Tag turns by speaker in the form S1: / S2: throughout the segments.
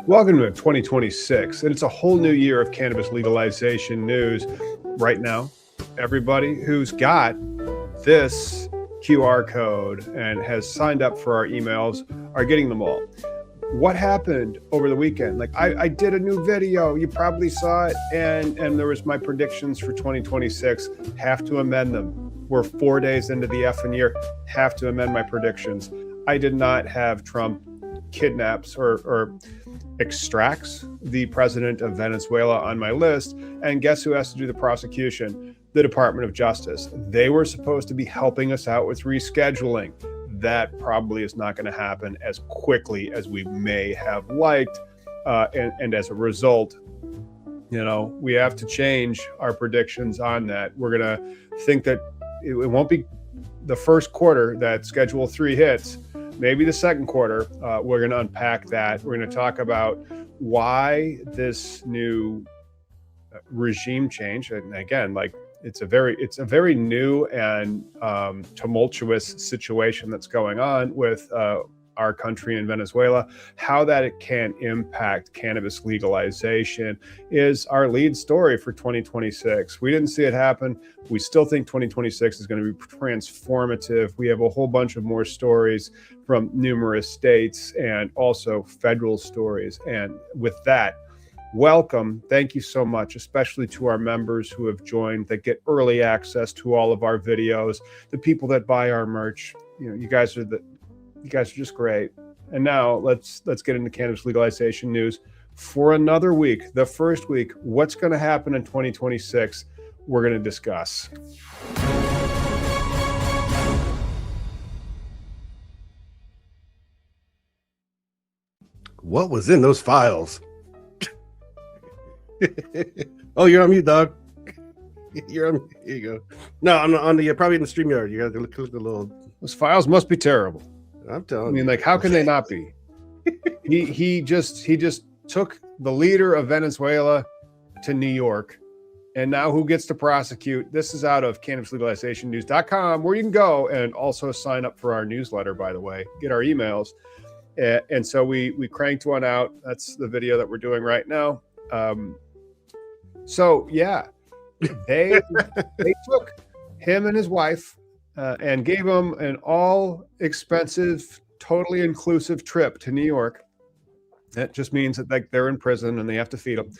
S1: Welcome to 2026, and it's a whole new year of cannabis legalization news. Right now, everybody who's got this QR code and has signed up for our emails are getting them all. What happened over the weekend? Like I did a new video, you probably saw it, and there was my predictions for 2026. Have to amend them. We're 4 days into the effing year. Have to amend my predictions. I did not have Trump kidnaps or extracts the president of Venezuela on my list. And guess who has to do the prosecution? The Department of Justice. They were supposed to be helping us out with rescheduling. That probably is not going to happen as quickly as we may have liked. And as a result, we have to change our predictions on that. We're going to think that it won't be the first quarter that Schedule 3 hits. Maybe the second quarter. We're going to unpack that. We're going to talk about why this new regime change. And again, it's a very new and tumultuous situation that's going on with our country in Venezuela. How that it can impact cannabis legalization is our lead story for 2026. We didn't see it happen. We still think 2026 is going to be transformative. We have a whole bunch of more stories from numerous states and also federal stories. And with that, welcome. Thank you so much, especially to our members who have joined, that get early access to all of our videos, the people that buy our merch. You guys are just great. And now let's get into cannabis legalization news for another week. The first week, what's going to happen in 2026, we're going to discuss.
S2: What was in those files? Oh, you're on mute, dog. You're on. Here you go. No, I'm on the probably in the StreamYard. You got to click the little.
S1: Those files must be terrible.
S2: I'm telling you.
S1: How can they not be? He just took the leader of Venezuela to New York, and now who gets to prosecute? This is out of cannabislegalizationnews.com, where you can go and also sign up for our newsletter, by the way, get our emails. And so we cranked one out. That's the video that we're doing right now. So yeah, they took him and his wife and gave him an all-expensive, totally inclusive trip to New York. That just means that they're in prison and they have to feed them.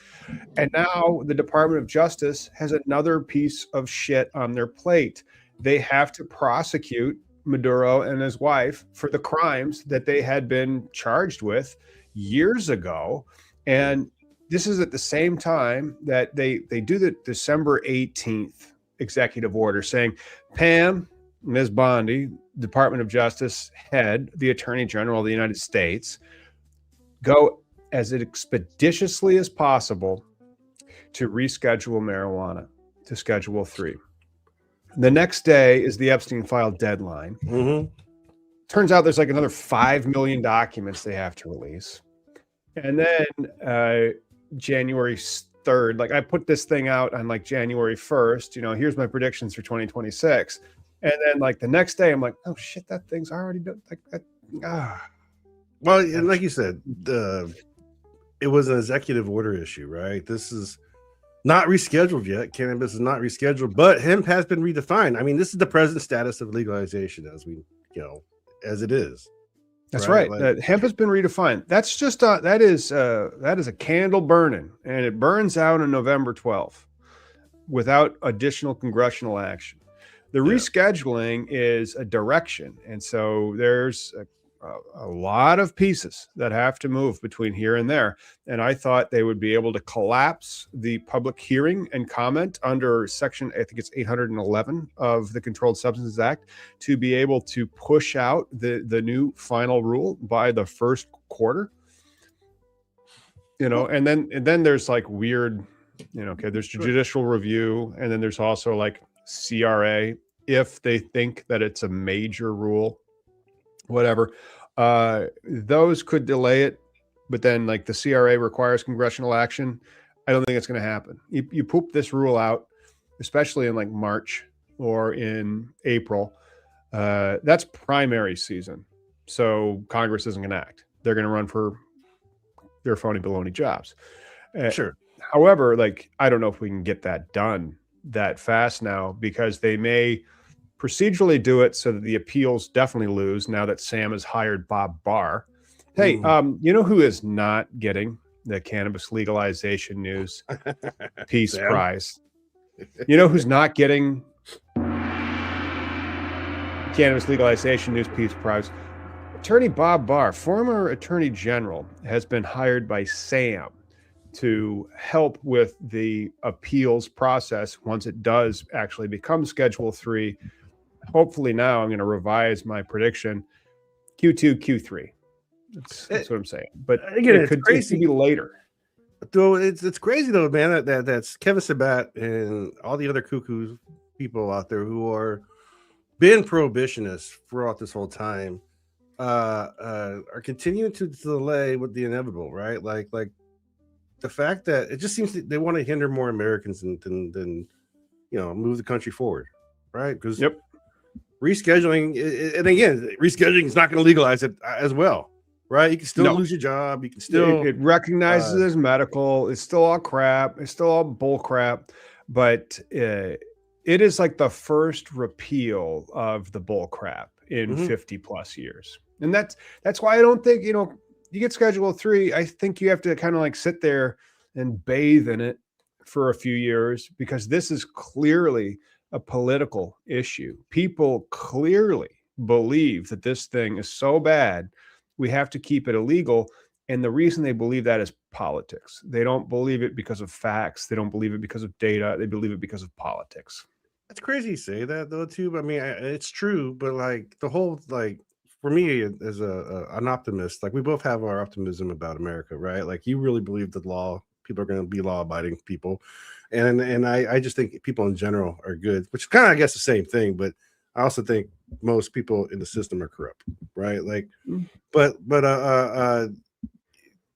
S1: And now the Department of Justice has another piece of shit on their plate. They have to prosecute Maduro and his wife for the crimes that they had been charged with years ago. And this is at the same time that they do the December 18th executive order saying, Pam, Ms. Bondi, Department of Justice head, the Attorney General of the United States, go as expeditiously as possible to reschedule marijuana to Schedule 3. The next day is the Epstein file deadline. Mm-hmm. Turns out there's another 5 million documents they have to release. And then January 3rd, I put this thing out on January 1st, here's my predictions for 2026. And then the next day I'm like, oh shit, that thing's already done.
S2: Well, and like you said, it was an executive order issue, right? This is not rescheduled yet. Cannabis is not rescheduled, but hemp has been redefined. I mean, this is the present status of legalization as it is.
S1: That's right. Hemp has been redefined. That's just that is a candle burning, and it burns out on November 12th without additional congressional action. The rescheduling is a direction, and so there's a lot of pieces that have to move between here and there. And I thought they would be able to collapse the public hearing and comment under section, I think it's 811 of the Controlled Substances Act, to be able to push out the new final rule by the first quarter. And then there's weird, there's judicial review, and then there's also CRA if they think that it's a major rule. Whatever, those could delay it, but then the CRA requires congressional action. I don't think it's going to happen. You poop this rule out, especially in March or in April. That's primary season, so Congress isn't going to act. They're going to run for they're phony baloney jobs.
S2: Sure.
S1: However, like, I don't know if we can get that done that fast now, because they may procedurally do it so that the appeals definitely lose now that Sam has hired Bob Barr. Hey, you know who is not getting the cannabis legalization news Peace
S2: Sam?
S1: Prize? You know who's not getting cannabis legalization news Peace Prize? Attorney Bob Barr, former Attorney General, has been hired by Sam to help with the appeals process once it does actually become Schedule 3. Hopefully now I'm going to revise my prediction, Q2, Q3. That's what I'm saying. But
S2: again,
S1: it could be later.
S2: Though it's crazy though, man. That's Kevin Sabat and all the other cuckoo people out there who are been prohibitionists throughout this whole time are continuing to delay with the inevitable, right? Like the fact that it just seems that they want to hinder more Americans than move the country forward, right? Because rescheduling, and again, rescheduling is not going to legalize it as well, right? You can still lose your job. You can still
S1: it recognizes it as medical. It's still all crap. It's still all bull crap. But it is like the first repeal of the bull crap in 50 plus years. And that's why I don't think, you get Schedule 3. I think you have to kind of like sit there and bathe in it for a few years, because this is clearly a political issue. People clearly believe that this thing is so bad, we have to keep it illegal. And the reason they believe that is politics. They don't believe it because of facts. They don't believe it because of data. They believe it because of politics.
S2: It's crazy to say that though, too. But I mean, it's true. But like the whole, like, for me as an optimist, like we both have our optimism about America, right? Like you really believe that people are going to be law-abiding people, and I just think people in general are good, which kind of I guess the same thing. But I also think most people in the system are corrupt, right? Like, but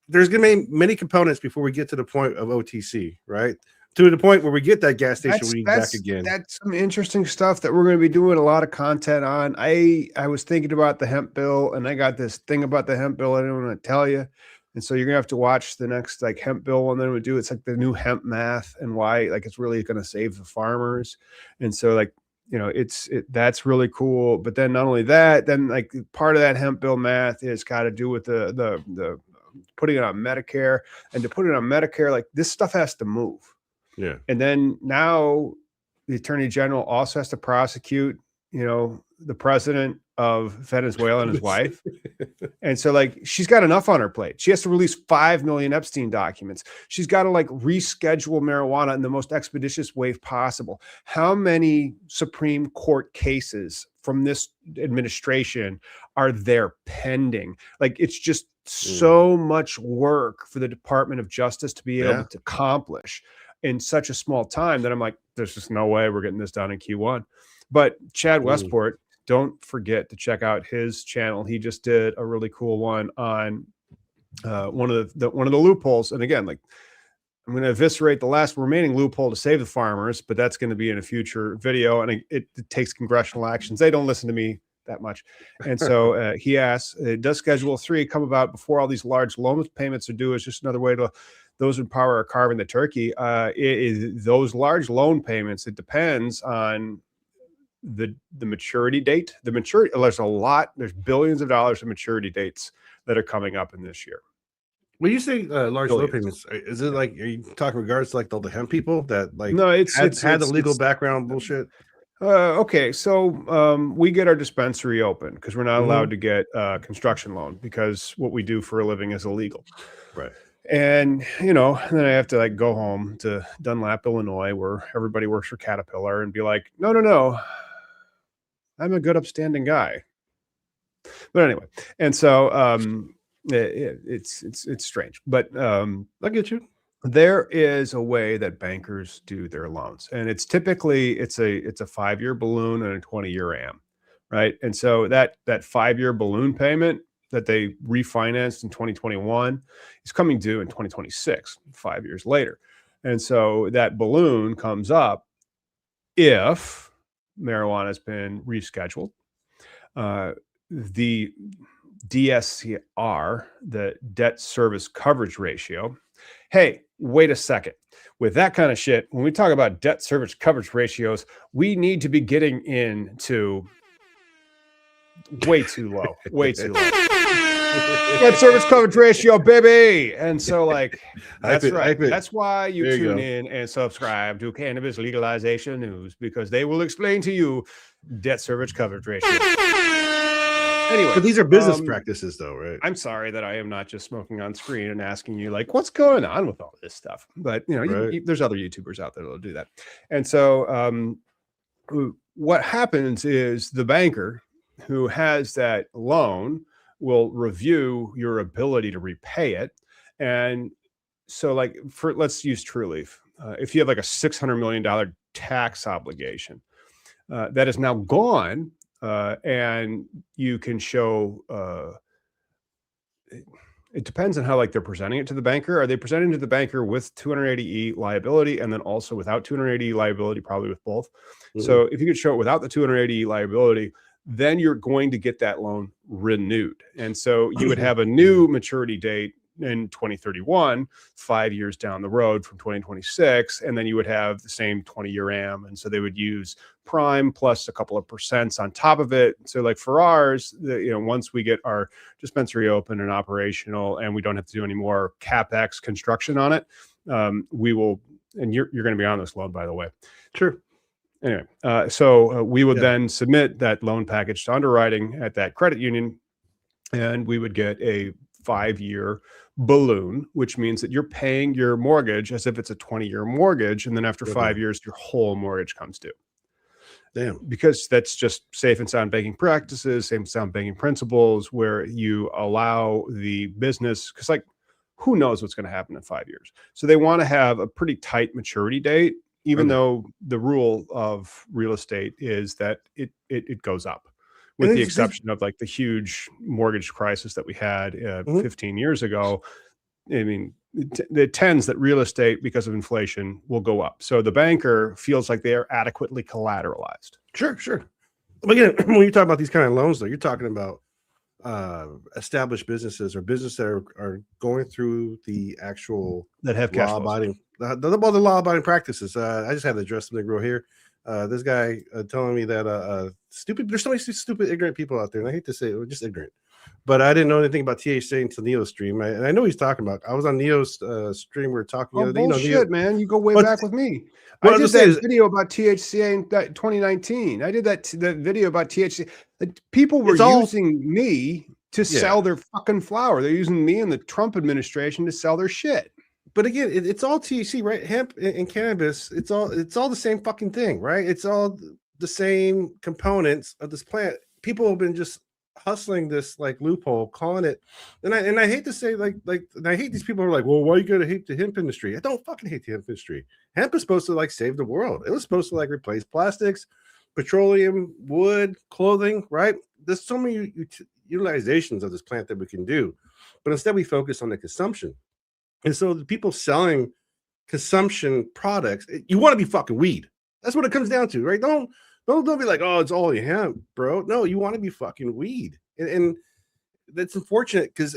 S2: there's going to be many components before we get to the point of OTC, right? To the point where we get that gas station weed back again.
S1: That's some interesting stuff that we're going to be doing a lot of content on. I was thinking about the hemp bill, and I got this thing about the hemp bill I didn't want to tell you. And so you're going to have to watch the next like hemp bill one. Then we do. It's like the new hemp math and why like it's really going to save the farmers. And so like, that's really cool. But then not only that, then like part of that hemp bill math is got to do with the putting it on Medicare. And to put it on Medicare, like this stuff has to move.
S2: Yeah.
S1: And then now the Attorney General also has to prosecute, the president of Venezuela and his wife. And so like, she's got enough on her plate. She has to release 5 million Epstein documents. She's got to like reschedule marijuana in the most expeditious way possible. How many Supreme Court cases from this administration are there pending? Like, it's just so much work for the Department of Justice to be able to accomplish in such a small time that I'm like, there's just no way we're getting this done in Q1. But Chad Westport, don't forget to check out his channel. He just did a really cool one on one of the loopholes. And again, like I'm going to eviscerate the last remaining loophole to save the farmers, but that's going to be in a future video. And it takes congressional actions. They don't listen to me that much. And so he asks, does Schedule 3 come about before all these large loan payments are due? Is just another way to those in power are carving the turkey. Those large loan payments, it depends on the maturity date. There's billions of dollars of maturity dates that are coming up in this year.
S2: When you say large loan payments, is it like, are you talking regards to like the hemp people that like had the legal background bullshit?
S1: Okay, so we get our dispensary open because we're not allowed to get a construction loan because what we do for a living is illegal.
S2: Right.
S1: And, then I have to like go home to Dunlap, Illinois, where everybody works for Caterpillar and be like, no, I'm a good upstanding guy. But anyway, and so it's strange, but
S2: I get you.
S1: There is a way that bankers do their loans, and it's typically it's a 5-year balloon and a 20-year AM, right? And so that 5-year balloon payment that they refinanced in 2021 is coming due in 2026, 5 years later. And so that balloon comes up if marijuana has been rescheduled. The DSCR, the debt service coverage ratio. Hey, wait a second. With that kind of shit, when we talk about debt service coverage ratios, we need to be getting into way too low, way too low. Debt service coverage ratio, baby. And so, like, that's right. That's why you tune in and subscribe to Cannabis Legalization News, because they will explain to you debt service coverage ratio. Anyway,
S2: but these are business practices, though, right?
S1: I'm sorry that I am not just smoking on screen and asking you, like, what's going on with all this stuff? But, you know, there's other YouTubers out there that'll do that. And so what happens is the banker who has that loan will review your ability to repay it. And so, like, let's use Trulieve. If you have like a $600 million tax obligation that is now gone, and you can show, it depends on how, like, they're presenting it to the banker. Are they presenting to the banker with 280E liability and then also without 280E liability, probably with both? So if you could show it without the 280E liability, then you're going to get that loan renewed. And so you would have a new maturity date in 2031, 5 years down the road from 2026, and then you would have the same 20-year AM. And so they would use prime plus a couple of percents on top of it. So, like, for ours, once we get our dispensary open and operational and we don't have to do any more CapEx construction on it, we will, and you're going to be on this loan, by the way.
S2: Sure.
S1: Anyway, so we would then submit that loan package to underwriting at that credit union, and we would get a 5-year balloon, which means that you're paying your mortgage as if it's a 20-year mortgage. And then after 5 years, your whole mortgage comes due.
S2: Damn.
S1: Because that's just safe and sound banking practices, safe and sound banking principles, where you allow the business, because, like, who knows what's going to happen in 5 years. So they want to have a pretty tight maturity date, even though the rule of real estate is that it goes up. With the exception of, like, the huge mortgage crisis that we had 15 years ago. I mean, it tends that real estate, because of inflation, will go up. So the banker feels like they are adequately collateralized.
S2: Sure. But again, when you talk about these kind of loans, though, you're talking about established businesses or businesses that are going through the actual
S1: that have
S2: law-abiding, the law-abiding practices. I just had to address something real here. This guy telling me that there's so many stupid, ignorant people out there, and I hate to say it, just ignorant. But I didn't know anything about THC until Neo's stream, and I know he's talking about. I was on Neo's stream. We were talking.
S1: Oh, bullshit, man! You go way back with me. I did that video about THCA in 2019. I did that video about THC. People were using me to sell their fucking flower. They're using me and the Trump administration to sell their shit.
S2: But again, it's all THC, right? Hemp and cannabis. It's all the same fucking thing, right? It's all the same components of this plant. People have been just hustling this, like, loophole, calling it, and I hate to say, like and I hate these people who are like, well, why you gotta hate the hemp industry? I don't fucking hate the hemp industry. Hemp is supposed to, like, save the world. It was supposed to, like, replace plastics, petroleum, wood, clothing, right? There's so many utilizations of this plant that we can do, but instead we focus on the consumption. And so the people selling consumption products, you want to be fucking weed. That's what it comes down to, right? Don't be like, oh, it's all hemp, bro. No, you want to be fucking weed. And that's unfortunate, because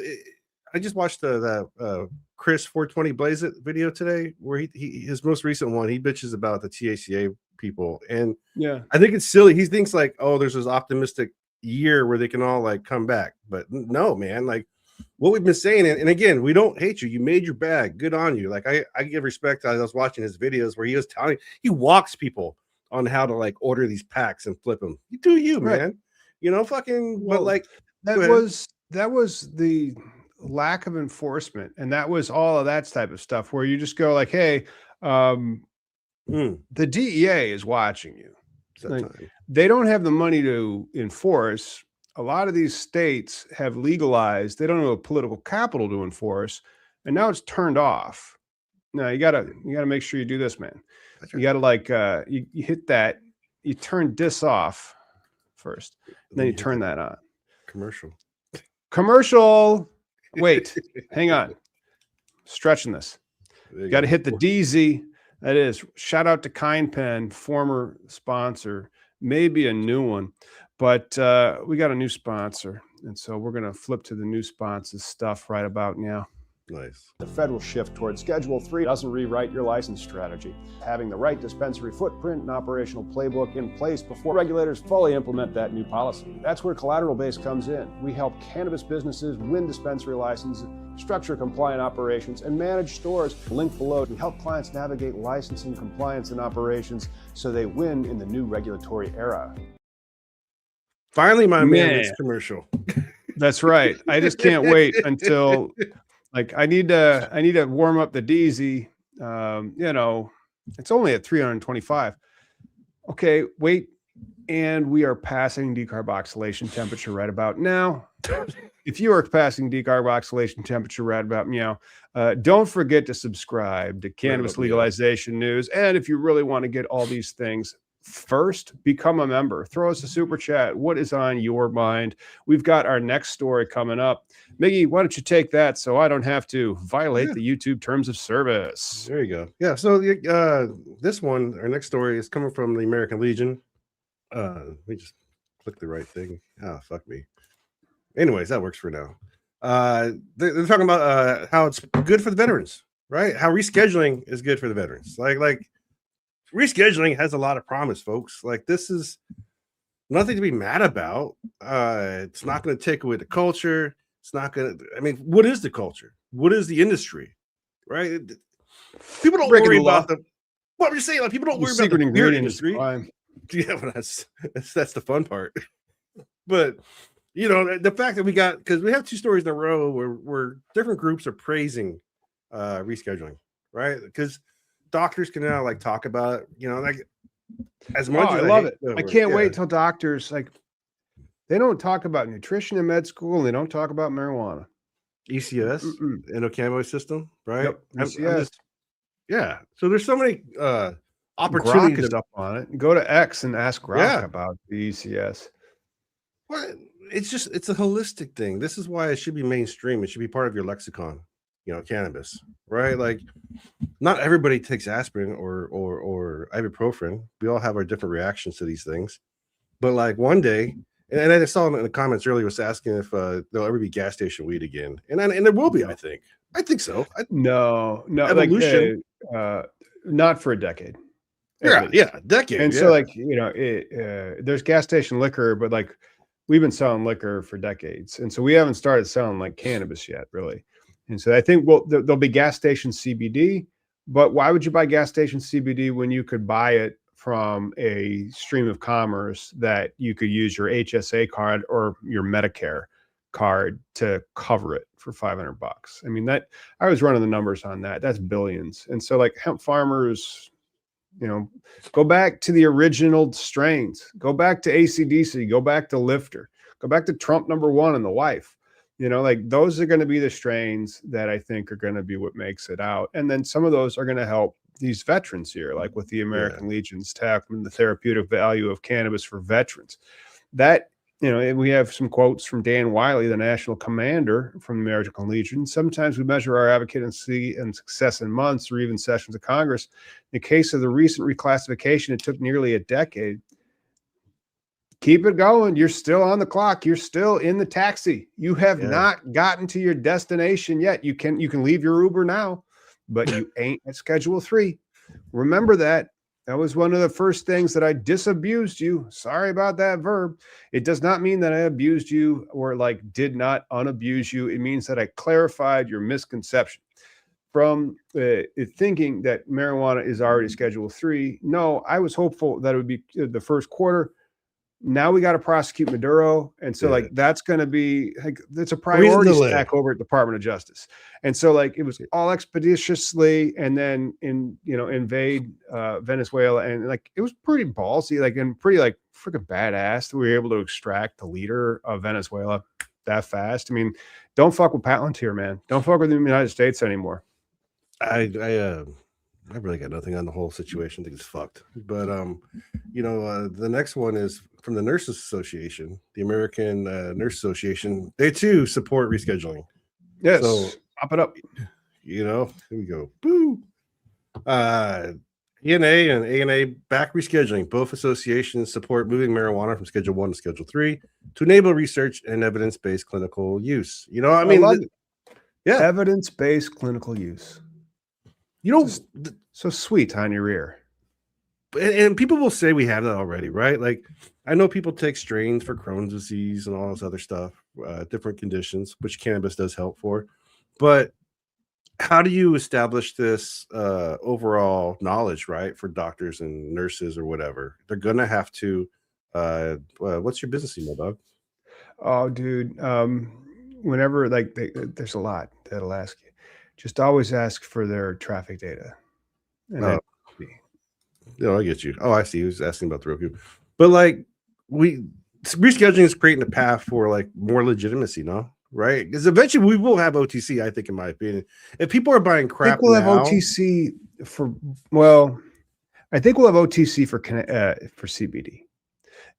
S2: I just watched the Chris 420 Blaze It video today, where his most recent one, he bitches about the THCA people. And I think it's silly. He thinks, like, oh, there's this optimistic year where they can all, like, come back. But no, man, like, what we've been saying, and again, we don't hate you. You made your bag. Good on you. Like, I give respect. I was watching his videos where he was telling, he walks people on how to, like, order these packs and flip them. You do you, man. You know, fucking. Well, but, like,
S1: that was the lack of enforcement, and that was all of that type of stuff where you just go, like, hey, the DEA is watching you. Like, they don't have the money to enforce. A lot of these states have legalized. They don't have a political capital to enforce, and now it's turned off. Now you gotta make sure you do this, man. You gotta, like, you hit that, you turn this off first, and then you turn that on. Commercial. Wait, hang on. Stretching this. You got to hit the DZ. That is, shout out to Kind Pen, former sponsor, maybe a new one. But we got a new sponsor. And so we're going to flip to the new sponsors stuff right about now.
S2: Nice.
S1: The federal shift toward Schedule 3 doesn't rewrite your license strategy. Having the right dispensary footprint and operational playbook in place before regulators fully implement that new policy. That's where Collateral Base comes in. We help cannabis businesses win dispensary licenses, structure compliant operations, and manage stores. Link below. We help clients navigate licensing, compliance, and operations so they win in the new regulatory era.
S2: Finally, my man gets commercial.
S1: That's right. I just can't wait until... Like I need to warm up the DZ. You know, it's only at 325. Okay, wait, and we are passing decarboxylation temperature right about now. If you are passing decarboxylation temperature right about now, don't forget to subscribe to Cannabis Legalization News. And if you really want to get all these things first, become a member. Throw us a super chat. What is on your mind? We've got our next story coming up. Miggy, why don't you take that so I don't have to violate the YouTube terms of service?
S2: There you go. Yeah. So this one, our next story is coming from the American Legion. Let me just click the right thing. Ah, fuck me. Anyways, that works for now. They're talking about how it's good for the veterans, right? How rescheduling is good for the veterans. Like rescheduling has a lot of promise, folks. Like this is nothing to be mad about. It's not going to take away the culture. It's not going to, I mean, what is the culture? What is the industry? Right? People don't worry about what I'm just saying, like people don't worry about the beer industry. Yeah, but that's the fun part. But you know, the fact that we got, because we have two stories in a row where different groups are praising rescheduling, right? Because doctors can now like talk about it, you know, like as much as
S1: I love it. I can't wait till doctors like they don't talk about nutrition in med school and they don't talk about marijuana.
S2: ECS, endocannabinoid system, right?
S1: Yep. ECS.
S2: Yeah. So there's so many opportunities.
S1: Grok is up on it. Go to X and ask Grok about the ECS.
S2: Well, it's a holistic thing. This is why it should be mainstream. It should be part of your lexicon, you know, cannabis, right? Like not everybody takes aspirin or ibuprofen. We all have our different reactions to these things. But like one day, and I saw in the comments earlier was asking if there'll ever be gas station weed again. And there will be, I think. I think so.
S1: No.
S2: Evolution.
S1: Like, not for a decade.
S2: Yeah, decade.
S1: And so like, you know, there's gas station liquor, but like we've been selling liquor for decades. And so we haven't started selling like cannabis yet, really. And so I think there'll be gas station CBD, but why would you buy gas station CBD when you could buy it from a stream of commerce that you could use your HSA card or your Medicare card to cover it for $500? I mean, that I was running the numbers on that. That's billions. And so like hemp farmers, you know, go back to the original strains, go back to AC/DC, go back to Lifter, go back to Trump #1 and the wife. You know, like those are going to be the strains that I think are going to be what makes it out. And then some of those are going to help these veterans here, like with the American Legion's tackling the therapeutic value of cannabis for veterans. That, you know, and we have some quotes from Dan Wiley, the national commander from the American Legion. Sometimes we measure our advocacy and success in months or even sessions of Congress. In the case of the recent reclassification, it took nearly a decade. Keep it going. You're still on the clock. You're still in the taxi. You have not gotten to your destination yet. You can leave your Uber now, but you ain't at Schedule 3. Remember that. That was one of the first things that I disabused you. Sorry about that verb. It does not mean that I abused you or like did not unabuse you. It means that I clarified your misconception from thinking that marijuana is already Schedule 3. No, I was hopeful that it would be the first quarter. Now we got to prosecute Maduro. And so like, that's going to be like, it's a priority stack over at Department of Justice. And so like, it was all expeditiously and then invade Venezuela. And like, it was pretty ballsy, like, and pretty like freaking badass that we were able to extract the leader of Venezuela that fast. I mean, don't fuck with Palantir, man. Don't fuck with the United States anymore.
S2: I really got nothing on the whole situation. I think it's fucked. But the next one is from the Nurses Association, the American Nurse Association. They too support rescheduling.
S1: Yes.
S2: So
S1: pop it up.
S2: You know, here we go. Boo. ENA and ANA back rescheduling. Both associations support moving marijuana from Schedule 1 to Schedule 3 to enable research and evidence-based clinical use. You know, I mean,
S1: love it.
S2: yeah,
S1: Evidence-based clinical use.
S2: you know,
S1: Just so sweet on your ear.
S2: and people will say we have that already, right? Like, I know people take strains for Crohn's disease and all this other stuff, different conditions, which cannabis does help for. But how do you establish this overall knowledge, right, for doctors and nurses or whatever? They're gonna have to. What's your business email, dog?
S1: Oh, dude. Whenever there's a lot that'll ask you. Just always ask for their traffic data. And
S2: Oh,
S1: then
S2: no, I get you. Oh, I see. He was asking about the Roku, but like rescheduling is creating a path for like more legitimacy, no? Right? Because eventually we will have OTC. I think, in my opinion, if people are buying
S1: I
S2: crap
S1: think we'll have
S2: now,
S1: OTC for well, I think we'll have OTC for CBD,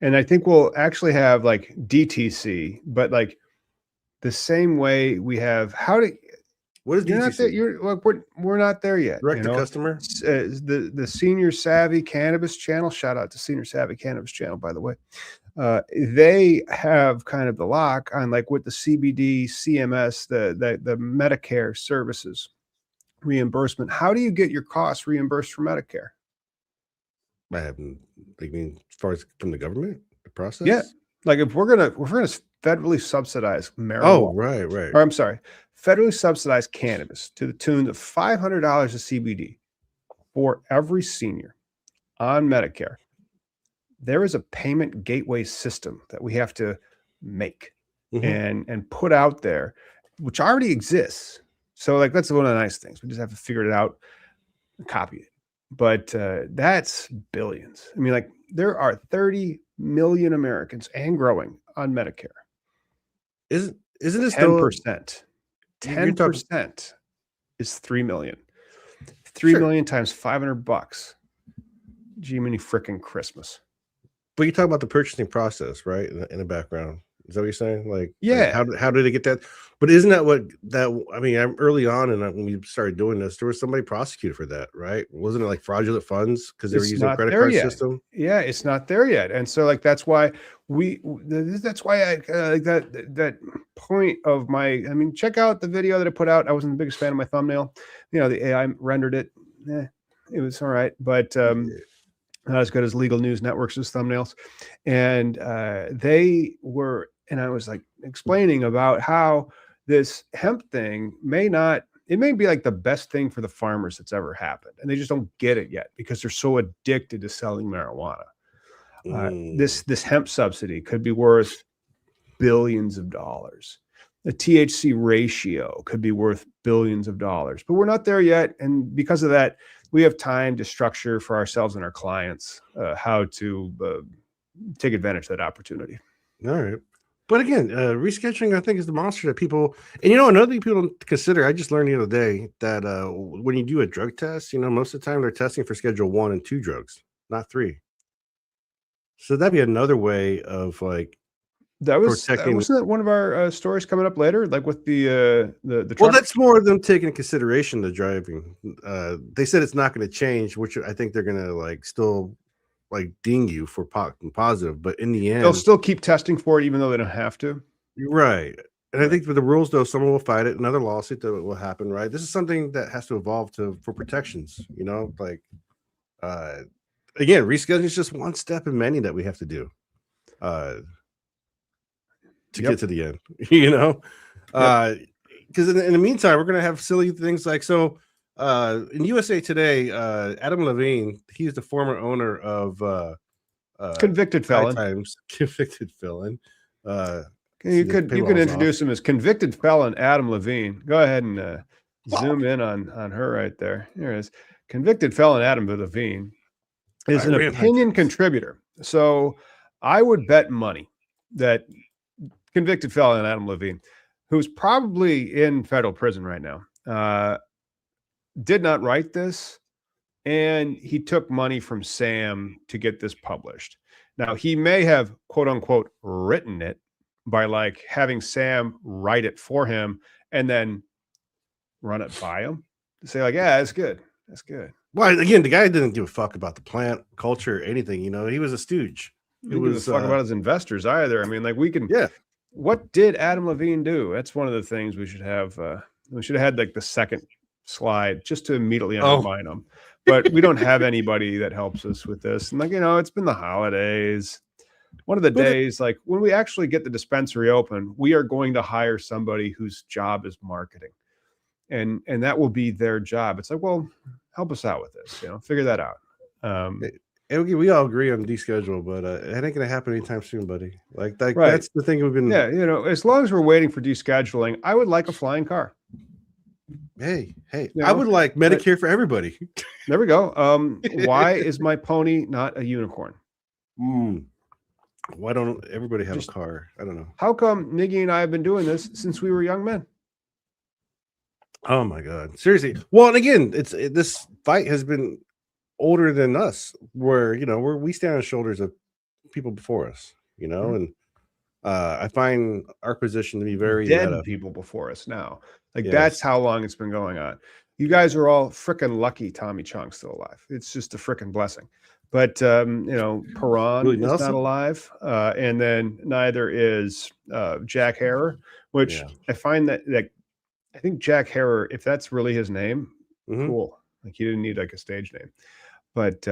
S1: and I think we'll actually have like DTC, but like the same way we have.
S2: what is
S1: You're not there.
S2: DTC?
S1: Look, we're not there yet.
S2: Direct to customer.
S1: The Senior Savvy Cannabis channel. Shout out to Senior Savvy Cannabis channel, by the way. They have kind of the lock on like with the CBD, CMS, the Medicare services reimbursement. How do you get your costs reimbursed from Medicare?
S2: I haven't. I mean, as far as from the government, the process.
S1: Yeah, like if we're gonna federally subsidize marijuana.
S2: Oh, right.
S1: Or I'm sorry, federally subsidize cannabis to the tune of $500 of CBD for every senior on Medicare. There is a payment gateway system that we have to make and put out there, which already exists. So like that's one of the nice things. We just have to figure it out and copy it. But that's billions. I mean, like there are 30 million Americans and growing on Medicare.
S2: Isn't this
S1: 10%? 10% is 3 million. 3 million times $500. Gee, many frickin' Christmas.
S2: But you talk about the purchasing process, right? In the background. Is that what you're saying? Like,
S1: yeah.
S2: Like how did they get that? But isn't that I mean, I'm early on, and when we started doing this, there was somebody prosecuted for that, right? Wasn't it like fraudulent funds because they were using a credit card system?
S1: Yeah, it's not there yet, and so like that's why I like that point of my. I mean, check out the video that I put out. I wasn't the biggest fan of my thumbnail. You know, the AI rendered it. It was all right, but not as good as Legal News Network's thumbnails, and they were. And I was like explaining about how this hemp thing may be like the best thing for the farmers that's ever happened. And they just don't get it yet because they're so addicted to selling marijuana. This hemp subsidy could be worth billions of dollars. The THC ratio could be worth billions of dollars, but we're not there yet. And because of that, we have time to structure for ourselves and our clients how to take advantage of that opportunity.
S2: All right. But again, rescheduling, I think, is the monster that people, and another thing people don't consider. I just learned the other day that when you do a drug test, most of the time they're testing for Schedule 1 and 2 drugs, not 3. So that'd be another way of like
S1: wasn't that one of our stories coming up later, like with the truck?
S2: Well, that's more of them taking into consideration the driving. They said it's not going to change, which I think they're going to like still like ding you for positive, but in the end
S1: they'll still keep testing for it even though they don't have to.
S2: Right. And I think for the rules, though, someone will fight it. Another lawsuit that will happen, right? This is something that has to evolve for protections, like again, rescheduling is just one step in many that we have to do to get to the end, because in the meantime, we're going to have silly things like, in USA Today, Adam Levine, he's the former owner of
S1: convicted felon.
S2: Convicted felon.
S1: You could introduce him as convicted felon Adam Levine. Go ahead and zoom in on her right there. Here it is. Convicted felon Adam Levine is an opinion contributor. So I would bet money that convicted felon Adam Levine, who's probably in federal prison right now, did not write this, and he took money from Sam to get this published. Now, he may have, quote unquote, written it by like having Sam write it for him and then run it by him to say like, yeah, that's good. That's good.
S2: Well, again, the guy didn't give a fuck about the plant culture or anything. You know, he was a stooge.
S1: He didn't give a fuck about his investors either. I mean, like what did Adam Levine do? That's one of the things we should have. We should have had like the second slide just to immediately undermine them. But we don't have anybody that helps us with this. And like, it's been the holidays. One of the days, like when we actually get the dispensary open, we are going to hire somebody whose job is marketing. And that will be their job. It's like, well, help us out with this, figure that out.
S2: We all agree on deschedule, but it ain't gonna happen anytime soon, buddy. Like
S1: right.
S2: That's the thing we've been.
S1: Yeah, as long as we're waiting for descheduling, I would like a flying car.
S2: Hey, I would like Medicare for everybody.
S1: There we go. Why is my pony not a unicorn?
S2: Why don't everybody have a car? I don't know.
S1: How come Niggy and I have been doing this since we were young men?
S2: Oh my God, seriously. Well, and again, this fight has been older than us, where we stand on the shoulders of people before us, and I find our position to be very
S1: dead people before us now. Like that's how long it's been going on. You guys are all freaking lucky Tommy Chong's still alive. It's just a freaking blessing. But Perron is not alive, and then neither is Jack Harrer, which I find that I think Jack Harrer, if that's really his name, cool. Like he didn't need like a stage name. But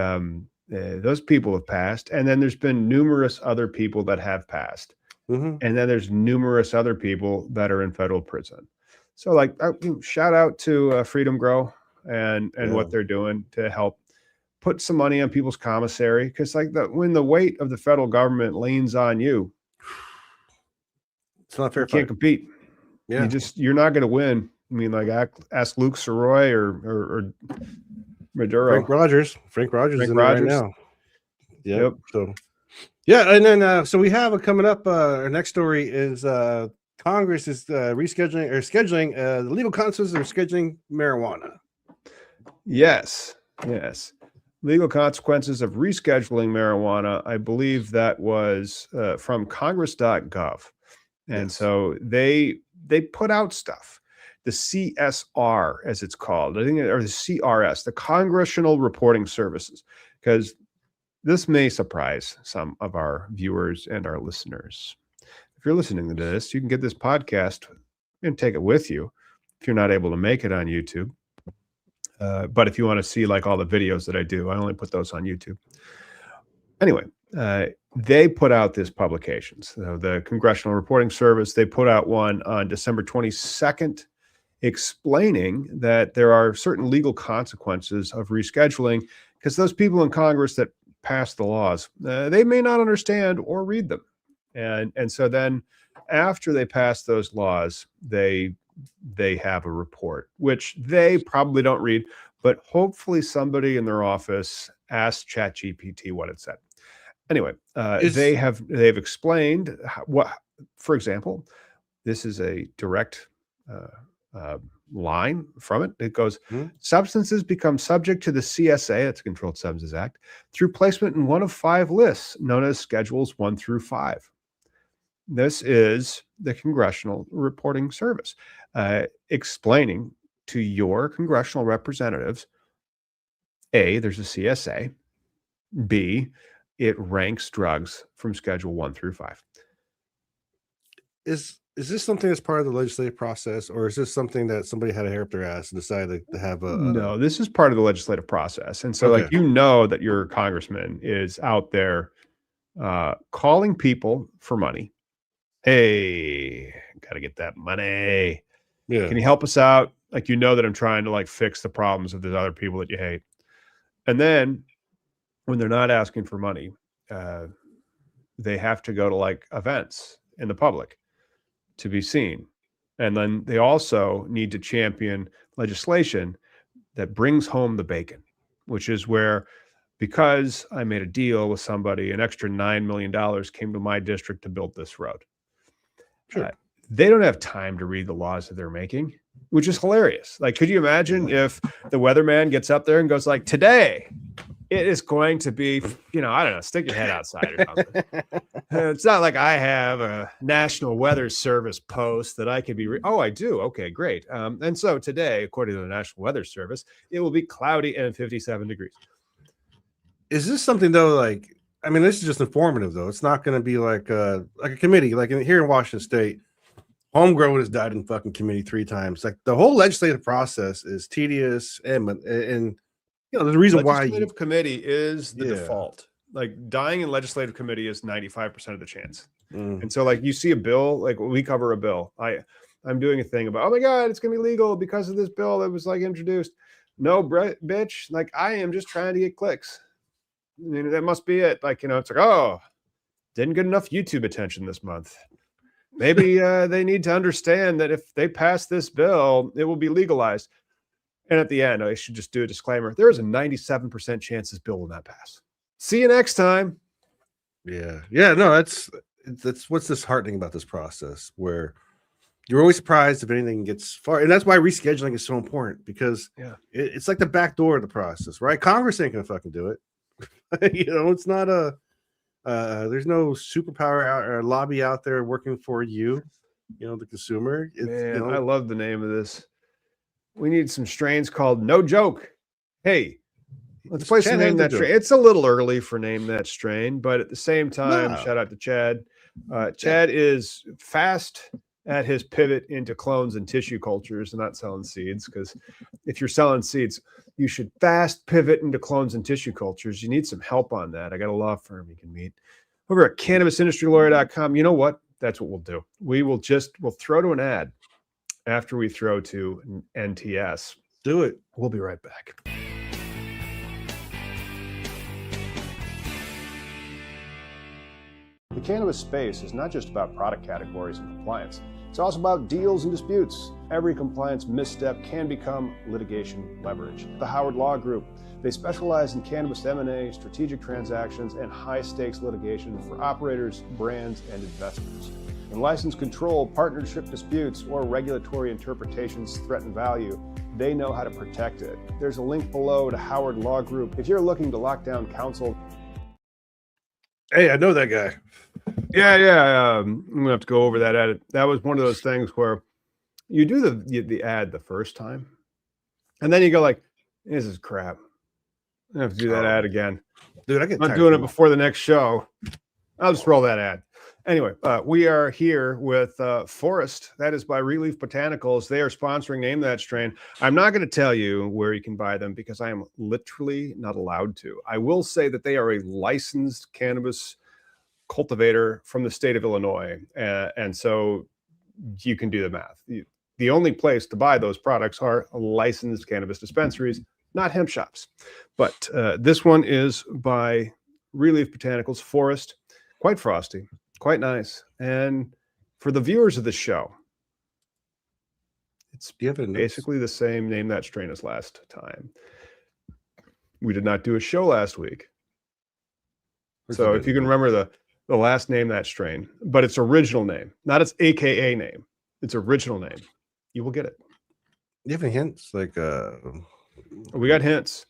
S1: those people have passed, and then there's been numerous other people that have passed, and then there's numerous other people that are in federal prison. So, like, shout out to Freedom Grow and what they're doing to help put some money on people's commissary, because like when the weight of the federal government leans on you,
S2: it's not fair.
S1: You can't compete. Yeah, you're not going to win. I mean, like ask Luke Saroy or Maduro.
S2: Frank Rogers is in there right now. Yep. So, and then so we have coming up. Our next story is Congress is scheduling the legal consequences of scheduling marijuana.
S1: Yes. Legal consequences of rescheduling marijuana. I believe that was from Congress.gov, and so they put out stuff. The CSR, as it's called, I think, or the CRS, the Congressional Reporting Services, because this may surprise some of our viewers and our listeners. If you're listening to this, you can get this podcast and take it with you if you're not able to make it on YouTube. But if you want to see like all the videos that I do, I only put those on YouTube. Anyway, they put out this publication. So the Congressional Reporting Service, they put out one on December 22nd, explaining that there are certain legal consequences of rescheduling, because those people in Congress that pass the laws, they may not understand or read them. And so then after they pass those laws, they have a report, which they probably don't read, but hopefully somebody in their office asked ChatGPT what it said. Anyway, they've explained what, for example, this is a direct line from it. It goes, substances become subject to the CSA, that's Controlled Substances Act, through placement in one of 5 lists known as Schedules 1 through 5. This is the Congressional Reporting Service explaining to your congressional representatives, A, there's a CSA, B, it ranks drugs from Schedule 1 through 5.
S2: Is this something that's part of the legislative process, or is this something that somebody had a hair up their ass and decided to have a...
S1: No, this is part of the legislative process. And so like, that your congressman is out there calling people for money. Hey, got to get that money. Yeah. Can you help us out? Like, that I'm trying to like fix the problems of the other people that you hate. And then when they're not asking for money, they have to go to like events in the public to be seen. And then they also need to champion legislation that brings home the bacon, which is where, because I made a deal with somebody, an extra $9 million came to my district to build this road. Sure. They don't have time to read the laws that they're making, which is hilarious. Like, could you imagine if the weatherman gets up there and goes like, today it is going to be, I don't know, stick your head outside or something. It's not like I have a National Weather Service post that I could be. Oh, I do. Okay, great. And so today, according to the National Weather Service, it will be cloudy and 57 degrees.
S2: Is this something though? Like, I mean, this is just informative though. It's not going to be like a committee, like here in Washington State. Homegrown has died in fucking committee 3 times. Like the whole legislative process is tedious, and the reason why
S1: legislative committee is the default. Like dying in legislative committee is 95% of the chance. And so like you see a bill, like we cover a bill. I'm doing a thing about, oh my God, it's gonna be legal because of this bill that was like introduced. No, bitch, like I am just trying to get clicks. I mean, that must be it. Like, it's like, oh, didn't get enough YouTube attention this month. Maybe they need to understand that if they pass this bill, it will be legalized. And at the end, I should just do a disclaimer. There is a 97% chance this bill will not pass. See you next time.
S2: Yeah. No, that's what's disheartening about this process, where you're always surprised if anything gets far. And that's why rescheduling is so important, because it's like the back door of the process, right? Congress ain't going to fucking do it. It's not there's no superpower or lobby out there working for you, the consumer.
S1: I love the name of this. We need some strains called No Joke. Hey, let's play some Name That Strain. It's a little early for Name That Strain, but at the same time, shout out to Chad. Chad is fast at his pivot into clones and tissue cultures and not selling seeds, because if you're selling seeds, you should fast pivot into clones and tissue cultures. You need some help on that. I got a law firm you can meet over at CannabisIndustryLawyer.com. You know what? That's what we'll do. We'll throw to an ad after we throw to NTS.
S2: Do it.
S1: We'll be right back. The cannabis space is not just about product categories and compliance. It's also about deals and disputes. Every compliance misstep can become litigation leverage. The Howard Law Group, they specialize in cannabis M&A, strategic transactions, and high-stakes litigation for operators, brands, and investors. When license control, partnership disputes, or regulatory interpretations threaten value, they know how to protect it. There's a link below to Howard Law Group if you're looking to lock down counsel.
S2: Hey, I know that guy.
S1: Yeah. I'm gonna have to go over that ad. That was one of those things where you do the ad the first time, and then you go like, "This is crap. I have to do that ad again,
S2: dude.
S1: I'm not doing it before the next show. I'll just roll that ad." Anyway, we are here with Forest. That is by Relief Botanicals. They are sponsoring Name That Strain. I'm not going to tell you where you can buy them because I am literally not allowed to. I will say that they are a licensed cannabis cultivator from the state of Illinois. And so you can do the math. The only place to buy those products are licensed cannabis dispensaries, not hemp shops. But this one is by Relief Botanicals, Forest. Quite frosty. Quite nice. And for the viewers of the show, it's basically the same Name That Strain as last time. We did not do a show last week. So if you can remember the last Name That Strain, but its original name, not its AKA name, its original name, you will get it.
S2: You have any hints? Like
S1: we got Hints.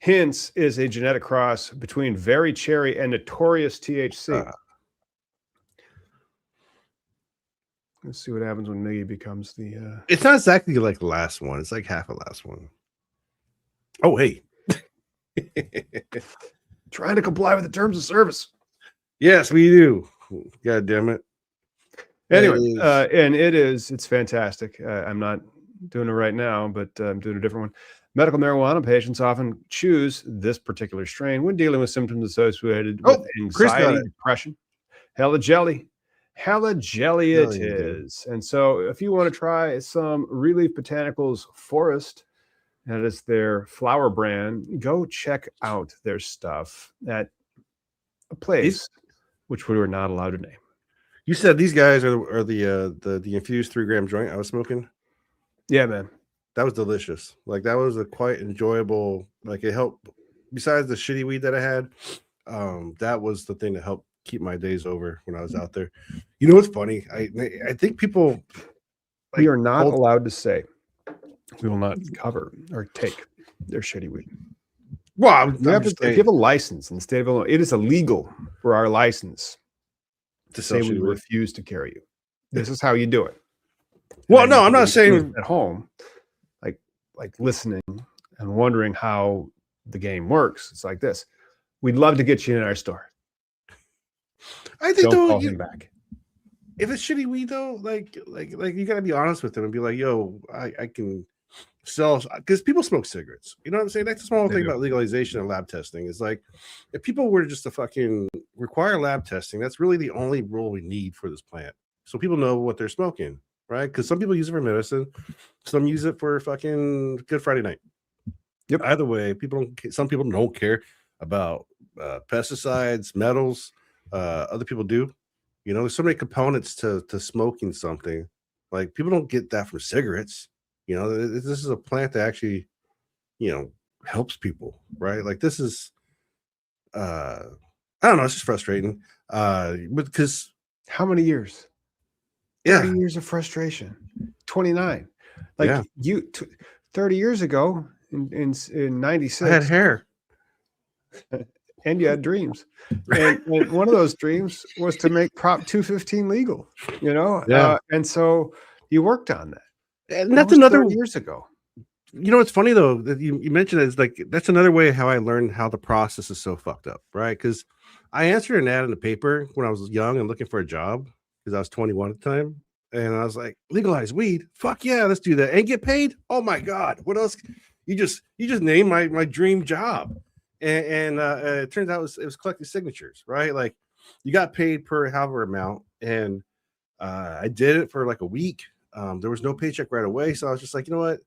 S1: Hints is a genetic cross between Very Cherry and Notorious THC. Let's see what happens when Miggy becomes the...
S2: It's not exactly like the last one. It's like half a last one. Oh, hey.
S1: Trying to comply with the terms of service.
S2: Yes, we do. God damn it.
S1: Anyway, and it's fantastic. I'm not doing it right now, but I'm doing a different one. Medical marijuana patients often choose this particular strain when dealing with symptoms associated with anxiety, depression. Hella jelly it is. And so if you want to try some Relief Botanicals Forest, that is their flower brand, go check out their stuff at a place which we were not allowed to name.
S2: You said these guys are the infused 3-gram joint I was smoking?
S1: Yeah, man.
S2: That was delicious. Like that was a quite enjoyable, like it helped besides the shitty weed that I had. That was the thing that helped keep my days over when I was out there. You know what's funny? I think people
S1: we are not allowed to say we will not cover or take their shitty weed.
S2: Well,
S1: if you have a license in the state of Illinois, it is illegal for our license to say we refuse to carry you. This is how you do it.
S2: Well, no, I'm not saying
S1: at home, like listening and wondering how the game works. It's like this. We'd love to get you in our store.
S2: I think
S1: don't call him back.
S2: If it's shitty weed though, like you gotta be honest with them and be like, yo, I can sell, because people smoke cigarettes. You know what I'm saying? That's the small thing about legalization and lab testing is like, if people were just to fucking require lab testing, that's really the only rule we need for this plant. So people know what they're smoking, right? Because some people use it for medicine, some use it for fucking Good Friday night. Yep. Either way, some people don't care about pesticides, metals. Other people do. You know, there's so many components to smoking something. Like, people don't get that from cigarettes. You know, this is a plant that actually, you know, helps people, right? Like, this is, I don't know, it's just frustrating. Because
S1: how many years? 30 years of frustration. 29. Like, 30 years ago in 96.
S2: I had hair.
S1: And you had dreams. And one of those dreams was to make Prop 215 legal, you know? And so you worked on that.
S2: And that's another
S1: 30 years ago.
S2: You know, it's funny though that you mentioned it, is like, that's another way how I learned how the process is so fucked up, right? Because I answered an ad in the paper when I was young and looking for a job because I was 21 at the time. And I was like, legalize weed? Fuck yeah, let's do that. And get paid? Oh my God. What else? You just named my dream job. And it turns out it was collecting signatures, right? Like, you got paid per however amount. And I did it for like a week. There was no paycheck right away. So I was just like, you know what?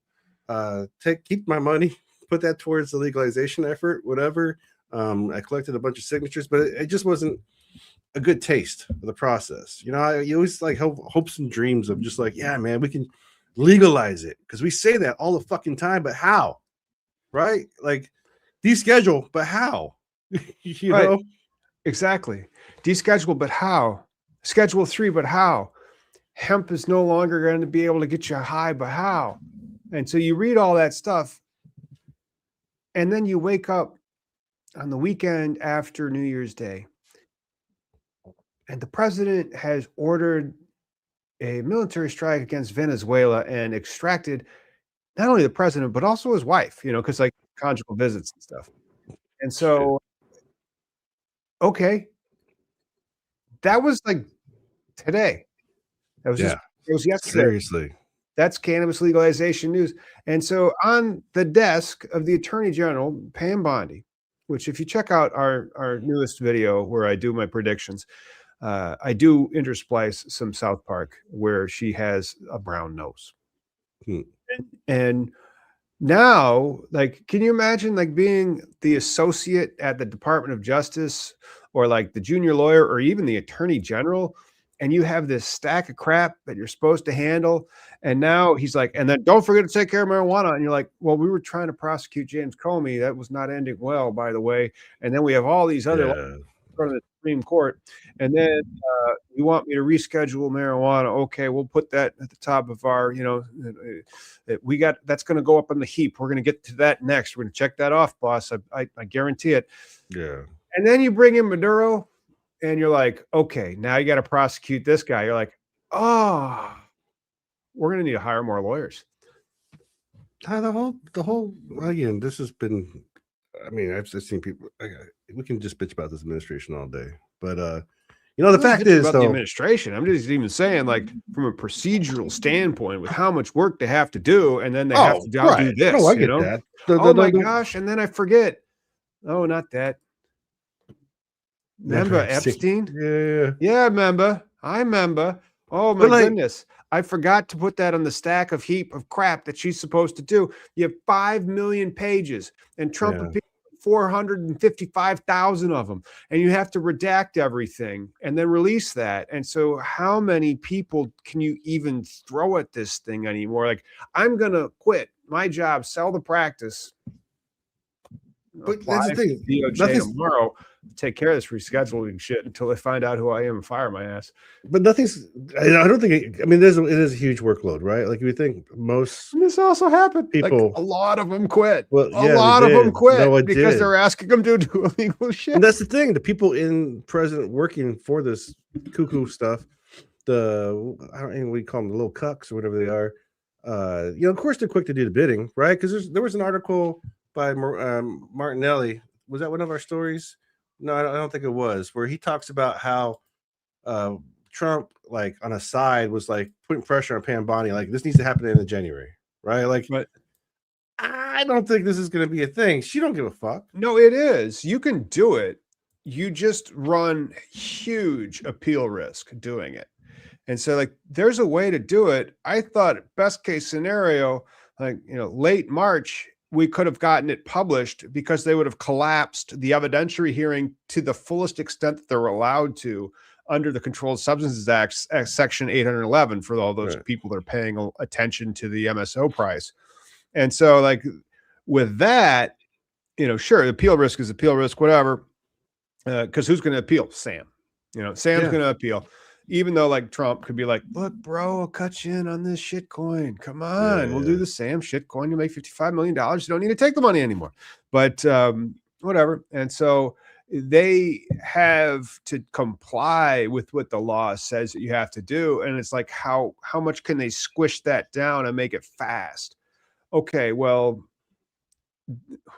S2: Keep my money, put that towards the legalization effort, whatever. I collected a bunch of signatures, but it just wasn't a good taste of the process. You know, you always like hopes and dreams of just like, yeah, man, we can legalize it. Because we say that all the fucking time, but how? Right? Like, deschedule, but how? You know?
S1: Exactly. Deschedule, but how? Schedule 3, but how? Hemp is no longer going to be able to get you high, but how? And so you read all that stuff, and then you wake up on the weekend after New Year's Day, and the president has ordered a military strike against Venezuela and extracted not only the president, but also his wife, you know, because like conjugal visits and stuff. And so, okay, that was like today. That was it was yesterday.
S2: Seriously.
S1: That's cannabis legalization news. And so on the desk of the Attorney General, Pam Bondi, which if you check out our newest video where I do my predictions, I do intersplice some South Park where she has a brown nose. And now, like, can you imagine like being the associate at the Department of Justice or like the junior lawyer or even the Attorney General, and you have this stack of crap that you're supposed to handle, and now he's like, and then don't forget to take care of marijuana, and you're like, well, we were trying to prosecute James Comey, that was not ending well, by the way, and then we have all these other in front of the Supreme Court, and then you want me to reschedule marijuana? Okay, we'll put that at the top of our, you know, we got that's going to go up on the heap. We're going to get to that next. We're going to check that off, boss. I guarantee it.
S2: Yeah.
S1: And then you bring in Maduro, and you're like, okay, now you got to prosecute this guy. You're like, oh, we're going to need to hire more lawyers.
S2: The whole again, this has been, I mean, I've seen people, we can just bitch about this administration all day, but you know, the fact is,
S1: about the administration, I'm just even saying, like, from a procedural standpoint, with how much work they have to do, and then they have to do this.
S2: No, I get that. Oh
S1: my gosh, and then I forget. Oh, not that. Remember Epstein? Yeah, remember. I remember. Oh my goodness. I forgot to put that on the stack of heap of crap that she's supposed to do. You have 5 million pages, and Trump appeared 455,000 of them, and you have to redact everything and then release that. And so how many people can you even throw at this thing anymore? Like, I'm going to quit my job, sell the practice.
S2: But that's the thing.
S1: DOJ tomorrow. take care of this rescheduling shit until they find out who I am and fire my ass.
S2: But nothing's. I don't think. I mean, it is a huge workload, right? Like you would think most.
S1: And this also happened.
S2: People,
S1: like, a lot of them quit.
S2: Well,
S1: a lot of them quit because
S2: did.
S1: they're asking them to do illegal shit.
S2: And that's the thing. The people in president working for this cuckoo stuff, I don't know, we call them the little cucks or whatever they are. Of course they're quick to do the bidding, right? Because there was an article by Martinelli. Was that one of our stories? No, I don't think it was. Where he talks about how Trump, like on a side, was like putting pressure on Pam Bondi, like this needs to happen in January, right? Like, but I don't think this is going to be a thing. She don't give a fuck.
S1: No, it is. You can do it. You just run huge appeal risk doing it. And so, like, there's a way to do it. I thought best case scenario, like, late March, we could have gotten it published because they would have collapsed the evidentiary hearing to the fullest extent that they're allowed to under the Controlled Substances Act, Section 811, for all those people that are paying attention to the MSO price. And so, like, with that, sure, appeal risk is appeal risk, whatever. Because who's going to appeal? Sam. Sam's going to appeal. Even though, like, Trump could be like, look, bro, I'll cut you in on this shit coin. Come on, we'll do the Sam shit coin. You make $55 million. You don't need to take the money anymore. But whatever. And so they have to comply with what the law says that you have to do. And it's like, how much can they squish that down and make it fast? Okay, well,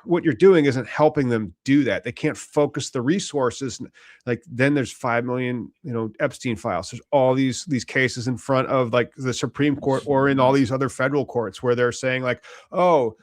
S1: what you're doing isn't helping them do that. They can't focus the resources. Like, then there's 5 million, Epstein files. There's all these cases in front of, like, the Supreme Court or in all these other federal courts where they're saying, like, oh,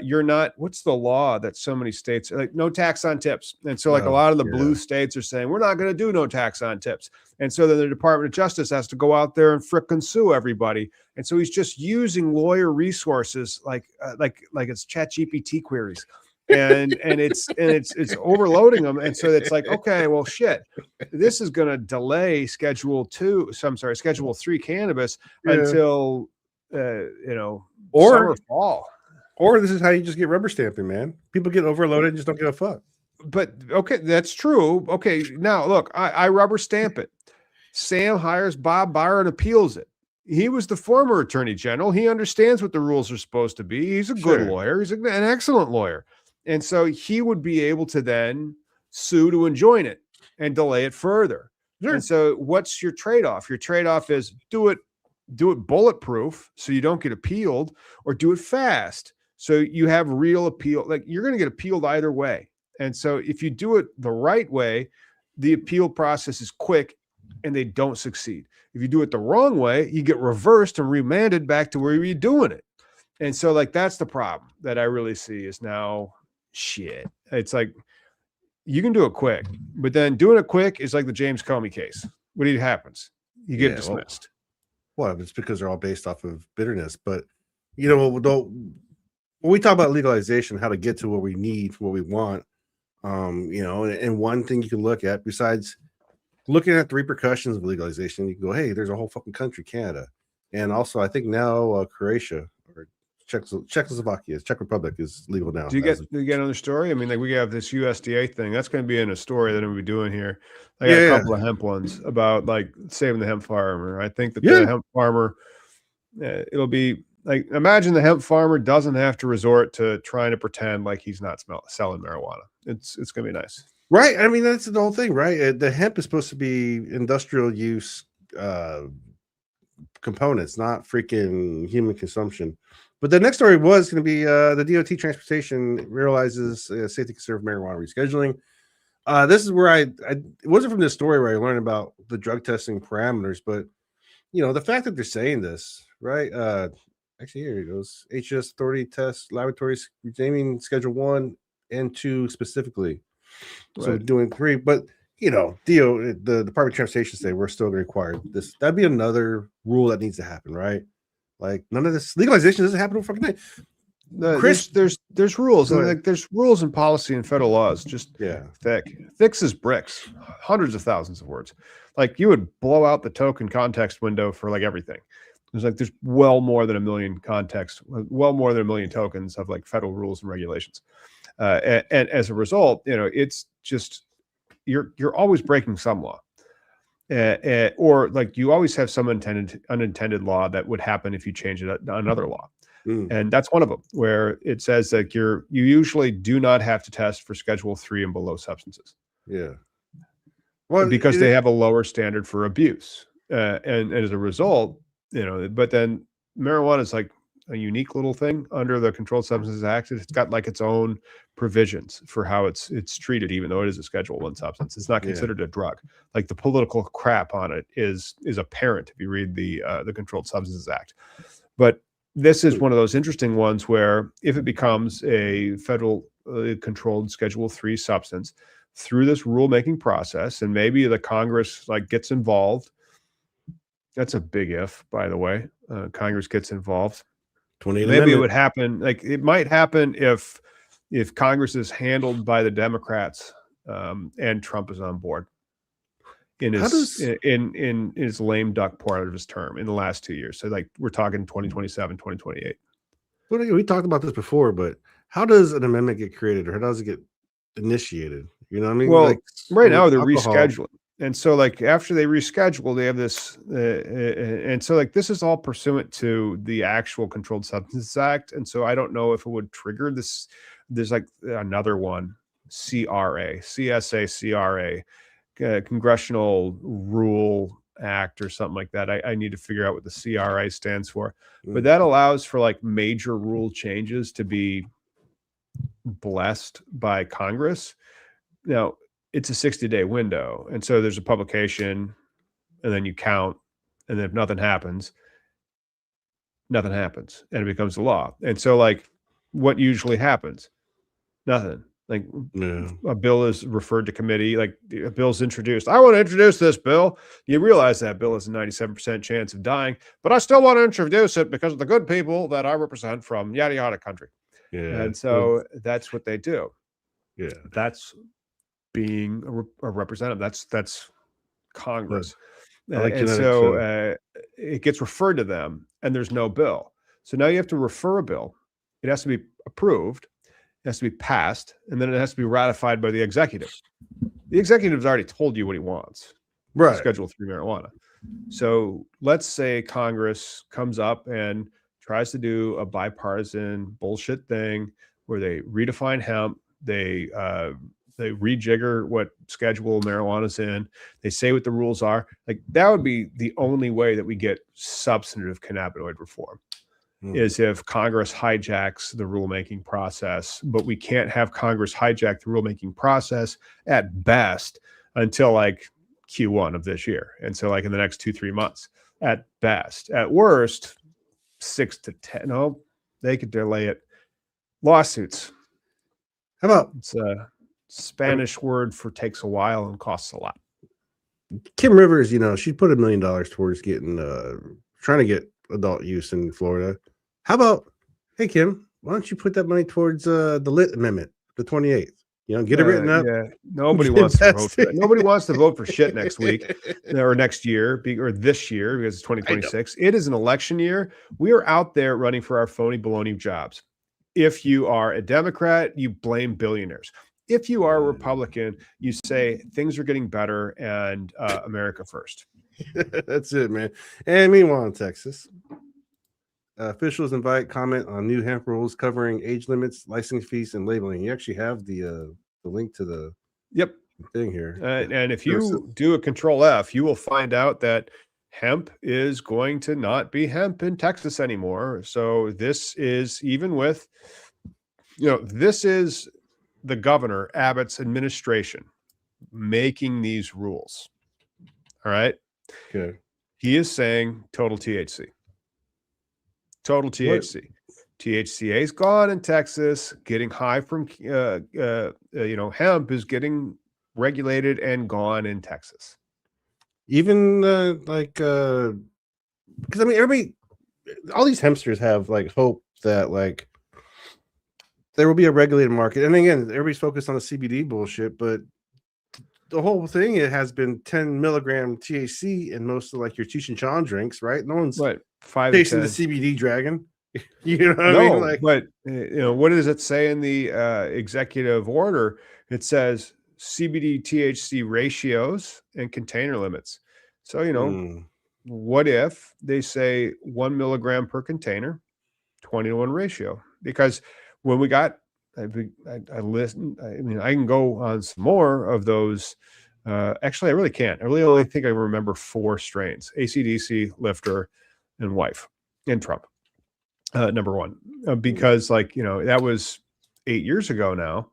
S1: you're not, what's the law that so many states are like, no tax on tips. And so, like, a lot of the blue states are saying, we're not going to do no tax on tips. And so then the Department of Justice has to go out there and frickin' sue everybody. And so he's just using lawyer resources like it's ChatGPT queries. And it's overloading them. And so it's like, okay, well, shit, this is going to delay Schedule 3 cannabis until,
S2: or
S1: summer, fall.
S2: Or this is how you just get rubber stamping, man. People get overloaded and just don't give a fuck.
S1: But okay, that's true. Okay, now look, I rubber stamp it. Sam hires Bob Barr and appeals it. He was the former attorney general. He understands what the rules are supposed to be. He's a good lawyer. He's an excellent lawyer. And so he would be able to then sue to enjoin it and delay it further. Sure. And so what's your trade-off? Your trade-off is do it bulletproof so you don't get appealed, or do it fast so you have real appeal. Like, you're going to get appealed either way. And so if you do it the right way, the appeal process is quick and they don't succeed. If you do it the wrong way, you get reversed and remanded back to where you're doing it. And so, like, that's the problem that I really see is now shit. It's like, you can do it quick, but then doing it quick is like the James Comey case. What happens? You get dismissed.
S2: Well, it's because they're all based off of bitterness. But, when we talk about legalization, how to get to what we need, what we want, and one thing you can look at besides looking at the repercussions of legalization, you can go, hey, there's a whole fucking country, Canada. And also, I think now Croatia or Czechoslovakia, Czech Republic is legal now.
S1: Do you get another story? I mean, like, we have this USDA thing. That's going to be in a story that I'm going to be doing here. I got a couple of hemp ones about, like, saving the hemp farmer. I think that the hemp farmer, it'll be like, imagine the hemp farmer doesn't have to resort to trying to pretend like he's not selling marijuana. It's going to be nice.
S2: Right. I mean, that's the whole thing, right? The hemp is supposed to be industrial use components, not freaking human consumption. But the next story was going to be the DOT transportation realizes safety concern of marijuana rescheduling. This is where it wasn't from this story where I learned about the drug testing parameters, but the fact that they're saying this, right? Actually, here it goes. HS authority test laboratories naming Schedule 1 and 2 specifically. So doing 3, but the Department of Transportation say we're still going to require this. That'd be another rule that needs to happen, right? Like, none of this legalization doesn't happen on fucking day.
S1: Chris, there's rules, and like, there's rules and policy and federal laws. Just thick as bricks, hundreds of thousands of words. Like, you would blow out the token context window for, like, everything. There's well more than 1 million well more than 1 million tokens of, like, federal rules and regulations. And as a result, it's just you're always breaking some law. Or like you always have some unintended law that would happen if you change another law. And that's one of them, where it says that you usually do not have to test for Schedule 3 and below substances.
S2: Yeah. Well,
S1: because they have a lower standard for abuse. And as a result, but then marijuana is like a unique little thing under the Controlled Substances Act. It's got like its own provisions for how it's treated, even though it is a Schedule 1 substance. It's not considered a drug. Like the political crap on it is apparent if you read the Controlled Substances Act. But this is one of those interesting ones where if it becomes a federal controlled Schedule 3 substance through this rulemaking process, and maybe the Congress like gets involved. That's a big if, by the way. Congress gets involved. Maybe it would happen. Like it might happen if Congress is handled by the Democrats and Trump is on board in his lame duck part of his term in the last 2 years. So like we're talking 2027, 2028.
S2: Well, we talked about this before, but how does an amendment get created, or how does it get initiated? You know what I mean?
S1: Well,
S2: like,
S1: right now they're rescheduling. And so like after they reschedule, they have this, and so like this is all pursuant to the actual Controlled Substances Act. And so I don't know if it would trigger this. There's like another one, CSA, Congressional Rule Act or something like that. I need to figure out what the CRA stands for, but that allows for like major rule changes to be blessed by Congress. Now, it's a 60-day window. And so there's a publication and then you count. And then if nothing happens and it becomes a law. And so like what usually happens? Nothing. Like a bill is referred to committee, like a bill's introduced. I want to introduce this bill. You realize that bill has a 97% chance of dying, but I still want to introduce it because of the good people that I represent from yada yada country. Yeah. And so that's what they do.
S2: Yeah.
S1: That's being a representative. That's Congress. And so it gets referred to them and there's no bill. So now you have to refer a bill. It has to be approved. It has to be passed, and then it has to be ratified by the executive. The executive's already told you what he wants.
S2: Right.
S1: Schedule 3 marijuana. So let's say Congress comes up and tries to do a bipartisan bullshit thing where they redefine hemp. They rejigger what schedule marijuana's in. They say what the rules are. Like that would be the only way that we get substantive cannabinoid reform. Is if Congress hijacks the rulemaking process, but we can't have Congress hijack the rulemaking process at best until like Q1 of this year. And so like in the next 2-3 months at best. At worst, 6 to 10. No, they could delay it. Lawsuits.
S2: How about
S1: it's a Spanish word for takes a while and costs a lot.
S2: Kim Rivers, she put $1 million towards getting trying to get adult use in Florida. How about, hey Kim, why don't you put that money towards the lit amendment, the 28th? Get it written up.
S1: Yeah, nobody wants to vote for that. Nobody wants to vote for shit next week or next year or this year because it's 2026. It is an election year. We are out there running for our phony baloney jobs. If you are a Democrat, you blame billionaires. If you are a Republican, you say things are getting better and America first.
S2: That's it, man. And meanwhile, in Texas, officials invite comment on new hemp rules covering age limits, licensing fees, and labeling. You actually have the link to the thing here.
S1: And if you do a Control F, you will find out that hemp is going to not be hemp in Texas anymore. So this is even with, this is the governor, Abbott's administration making these rules. All right.
S2: Okay.
S1: He is saying total THC. Total THC. What? THCA is gone in Texas. Getting high from hemp is getting regulated and gone in Texas.
S2: Even because I mean everybody, all these hempsters have like hope that like there will be a regulated market. And again, everybody's focused on the CBD bullshit, but the whole thing, it has been 10 milligram THC in most of like your Cheech and Chong drinks, right? No one's chasing the CBD dragon. You know what I mean? Like,
S1: but what does it say in the executive order? It says CBD THC ratios and container limits. So, what if they say 1 milligram per container, 20-to-1 ratio? Because when we got, I listened, I mean, I can go on some more of those. Actually, I really can't. I really only think I remember 4 strains: AC/DC, Lifter, and Wife, and Trump. Number one, because that was 8 years ago now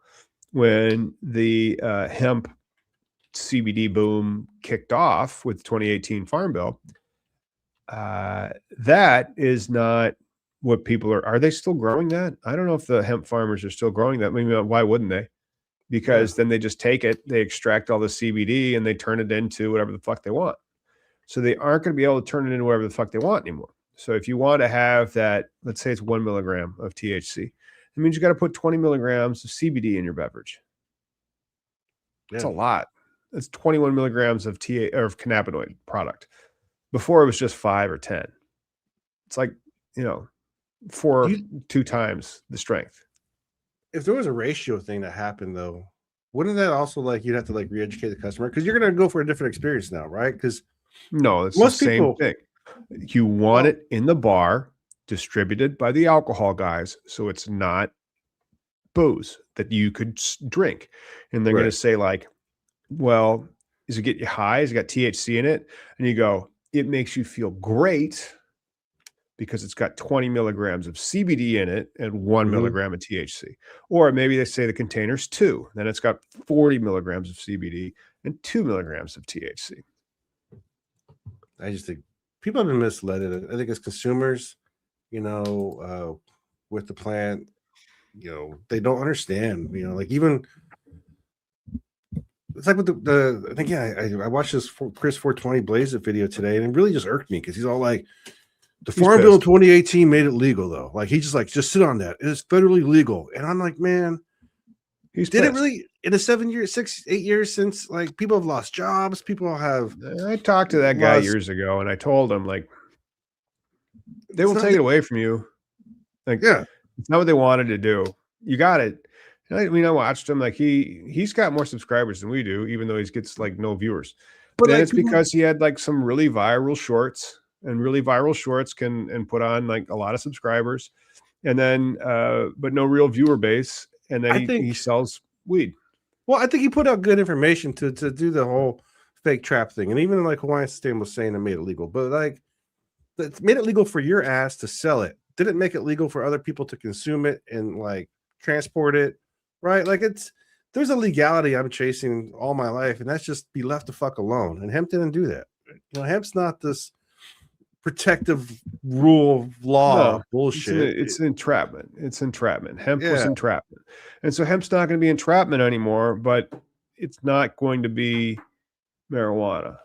S1: when the hemp CBD boom kicked off with the 2018 Farm Bill. That is not what people are they still growing that? I don't know if the hemp farmers are still growing that. I mean, why wouldn't they? Because then they just take it, they extract all the CBD and they turn it into whatever the fuck they want. So they aren't going to be able to turn it into whatever the fuck they want anymore. So if you want to have that, let's say it's 1 milligram of THC, it means you got to put 20 milligrams of CBD in your beverage. That's a lot. That's 21 milligrams of cannabinoid product. Before it was just 5 or 10. It's like, 2 times the strength.
S2: If there was a ratio thing that happened though, wouldn't that also you'd have to re-educate the customer? Because you're going to go for a different experience now, right? Because
S1: no, it's the same thing. You want it in the bar, distributed by the alcohol guys, so it's not booze that you could drink. And they're going to say well, does it get you high? Has it got THC in it? And you go, it makes you feel great because it's got 20 milligrams of CBD in it and 1 milligram of THC. Or maybe they say the container's 2. Then it's got 40 milligrams of CBD and 2 milligrams of THC.
S2: I just think people have been misled. I think as consumers, with the plant, they don't understand, even it's like with I think, I watched this Chris 420 Blaze It video today, and it really just irked me because he's all like, the Farm Bill 2018 made it legal though. He just sit on that. It is federally legal. And I'm like, man, did it really in the 8 years since people have lost jobs? People have.
S1: I talked to that guy years ago and I told him they will take it away from you. It's not what they wanted to do. You got it. I watched him he's got more subscribers than we do, even though he gets no viewers. But then it's because he had some really viral shorts. And really viral shorts can put on a lot of subscribers, and then but no real viewer base. And then he sells weed.
S2: Well, I think he put out good information to do the whole fake trap thing, and even Hawaiian State was saying it made it legal, but it made it legal for your ass to sell it. Didn't make it legal for other people to consume it and transport it, right? There's a legality I'm chasing all my life, and that's just be left the fuck alone. And hemp didn't do that. Hemp's not this protective rule of law bullshit.
S1: It's entrapment. It's entrapment. Hemp was entrapment. And so hemp's not going to be entrapment anymore, but it's not going to be marijuana.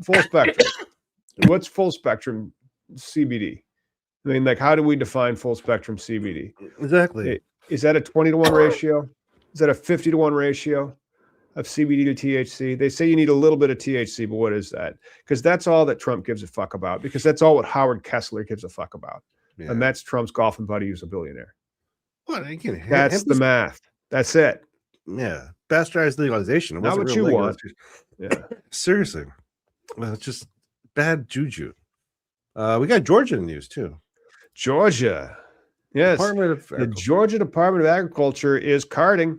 S1: Full spectrum. What's full spectrum CBD? I mean, how do we define full spectrum CBD?
S2: Exactly.
S1: Is that a 20-to-1 ratio? Is that a 50-to-1 ratio of CBD to THC? They say you need a little bit of THC, but what is that? Because that's all that Trump gives a fuck about, because that's all what Howard Kessler gives a fuck about. Yeah. And that's Trump's golfing buddy who's a billionaire. That's the math. That's it.
S2: Yeah. Bastardized legalization.
S1: Not what you want.
S2: Yeah. Seriously. Well, it's just bad juju. We got Georgia in the news too.
S1: Georgia. Yes. The Georgia Department of Agriculture is card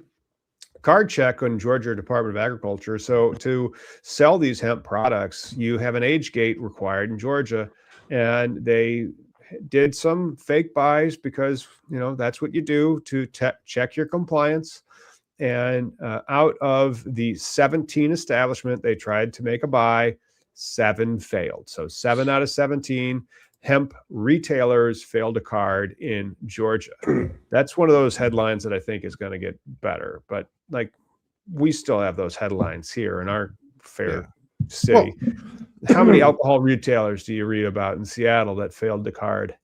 S1: check on Georgia Department of Agriculture. So to sell these hemp products, you have an age gate required in Georgia, and they did some fake buys because, that's what you do to check your compliance. And out of the 17 establishment they tried to make a buy, 7 failed. So 7 out of 17 hemp retailers failed a card in Georgia. That's one of those headlines that I think is going to get better. But we still have those headlines here in our fair city. Well, how many alcohol retailers do you read about in Seattle that failed the card?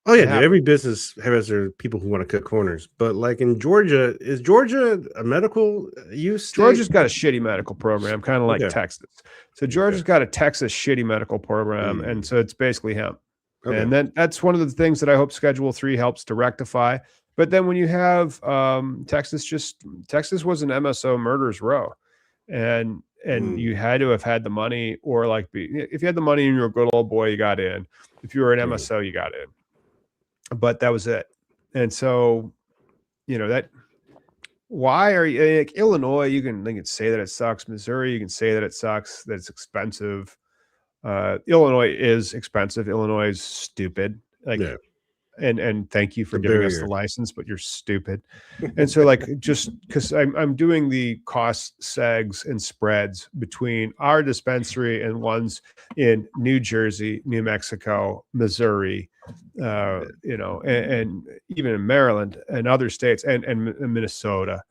S2: Oh yeah, dude, every business has their people who want to cut corners. But in Georgia, is Georgia a medical use state?
S1: Georgia's got a shitty medical program, kind of like Texas. So Georgia's got a Texas shitty medical program, and so it's basically hemp. Okay. And then that's one of the things that I hope Schedule 3 helps to rectify. But then when you have Texas was an MSO murderers row, and you had to have had the money, or like if you had the money and you're a good old boy, you got in. If you were an MSO, you got in. But that was it. And so, that. Why are you like Illinois? You can say that it sucks. Missouri, you can say that it sucks, that it's expensive. Illinois is expensive. Illinois is stupid. And thank you for giving us the license, but you're stupid. And so, like, just because I'm doing the cost segs and spreads between our dispensary and ones in New Jersey, New Mexico, Missouri, and even in Maryland and other states, and Minnesota,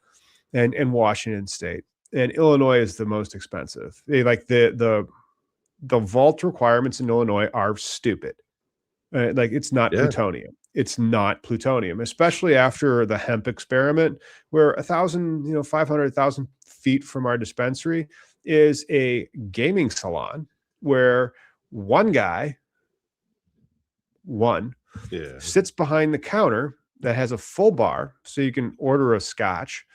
S1: and Washington State, and Illinois is the most expensive. The vault requirements in Illinois are stupid. Like, it's not plutonium. It's not plutonium, especially after the hemp experiment, where 500,000 feet from our dispensary is a gaming salon where one guy sits behind the counter that has a full bar, so you can order a scotch,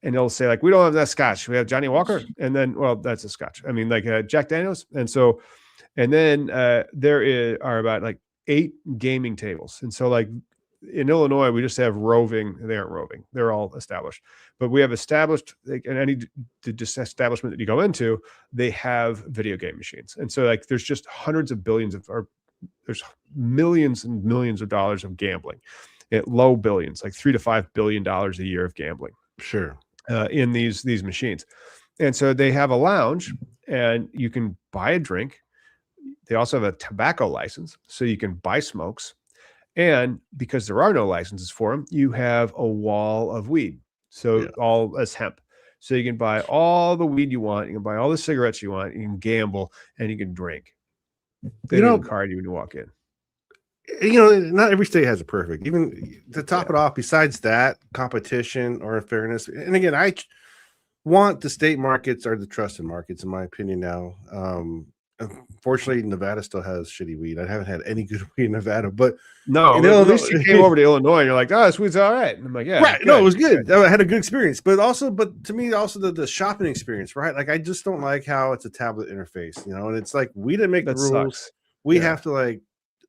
S1: and they'll say, like, we don't have that scotch, we have Johnny Walker, and then, well, that's a scotch. I mean, like Jack Daniels. And then there are about like 8 gaming tables. And so, like, in Illinois, we just have roving. They aren't roving. They're all established. But we have established, like, in any establishment that you go into, they have video game machines. And so, like, there's just hundreds of billions there's millions and millions of dollars of gambling at low billions, like $3 to $5 billion a year of gambling.
S2: Sure.
S1: In these machines. And so they have a lounge, and you can buy a drink. They also have a tobacco license, so you can buy smokes. And because there are no licenses for them, you have a wall of weed. So all as hemp. So you can buy all the weed you want. You can buy all the cigarettes you want. You can gamble, and you can drink. They don't card you when you walk in.
S2: Not every state has a perfect. Even to top it off, besides that, competition or fairness. And again, I want the state markets are the trusted markets, in my opinion now. Unfortunately, Nevada still has shitty weed. I haven't had any good weed in Nevada, but
S1: at least you came over to Illinois and you're like, oh, this weed's all right. And I'm like, yeah,
S2: right. Good. No, it was good. I had a good experience, but to me, also the shopping experience, right? Like, I just don't like how it's a tablet interface, and it's like, we didn't make the rules. Sucks. We have to, like,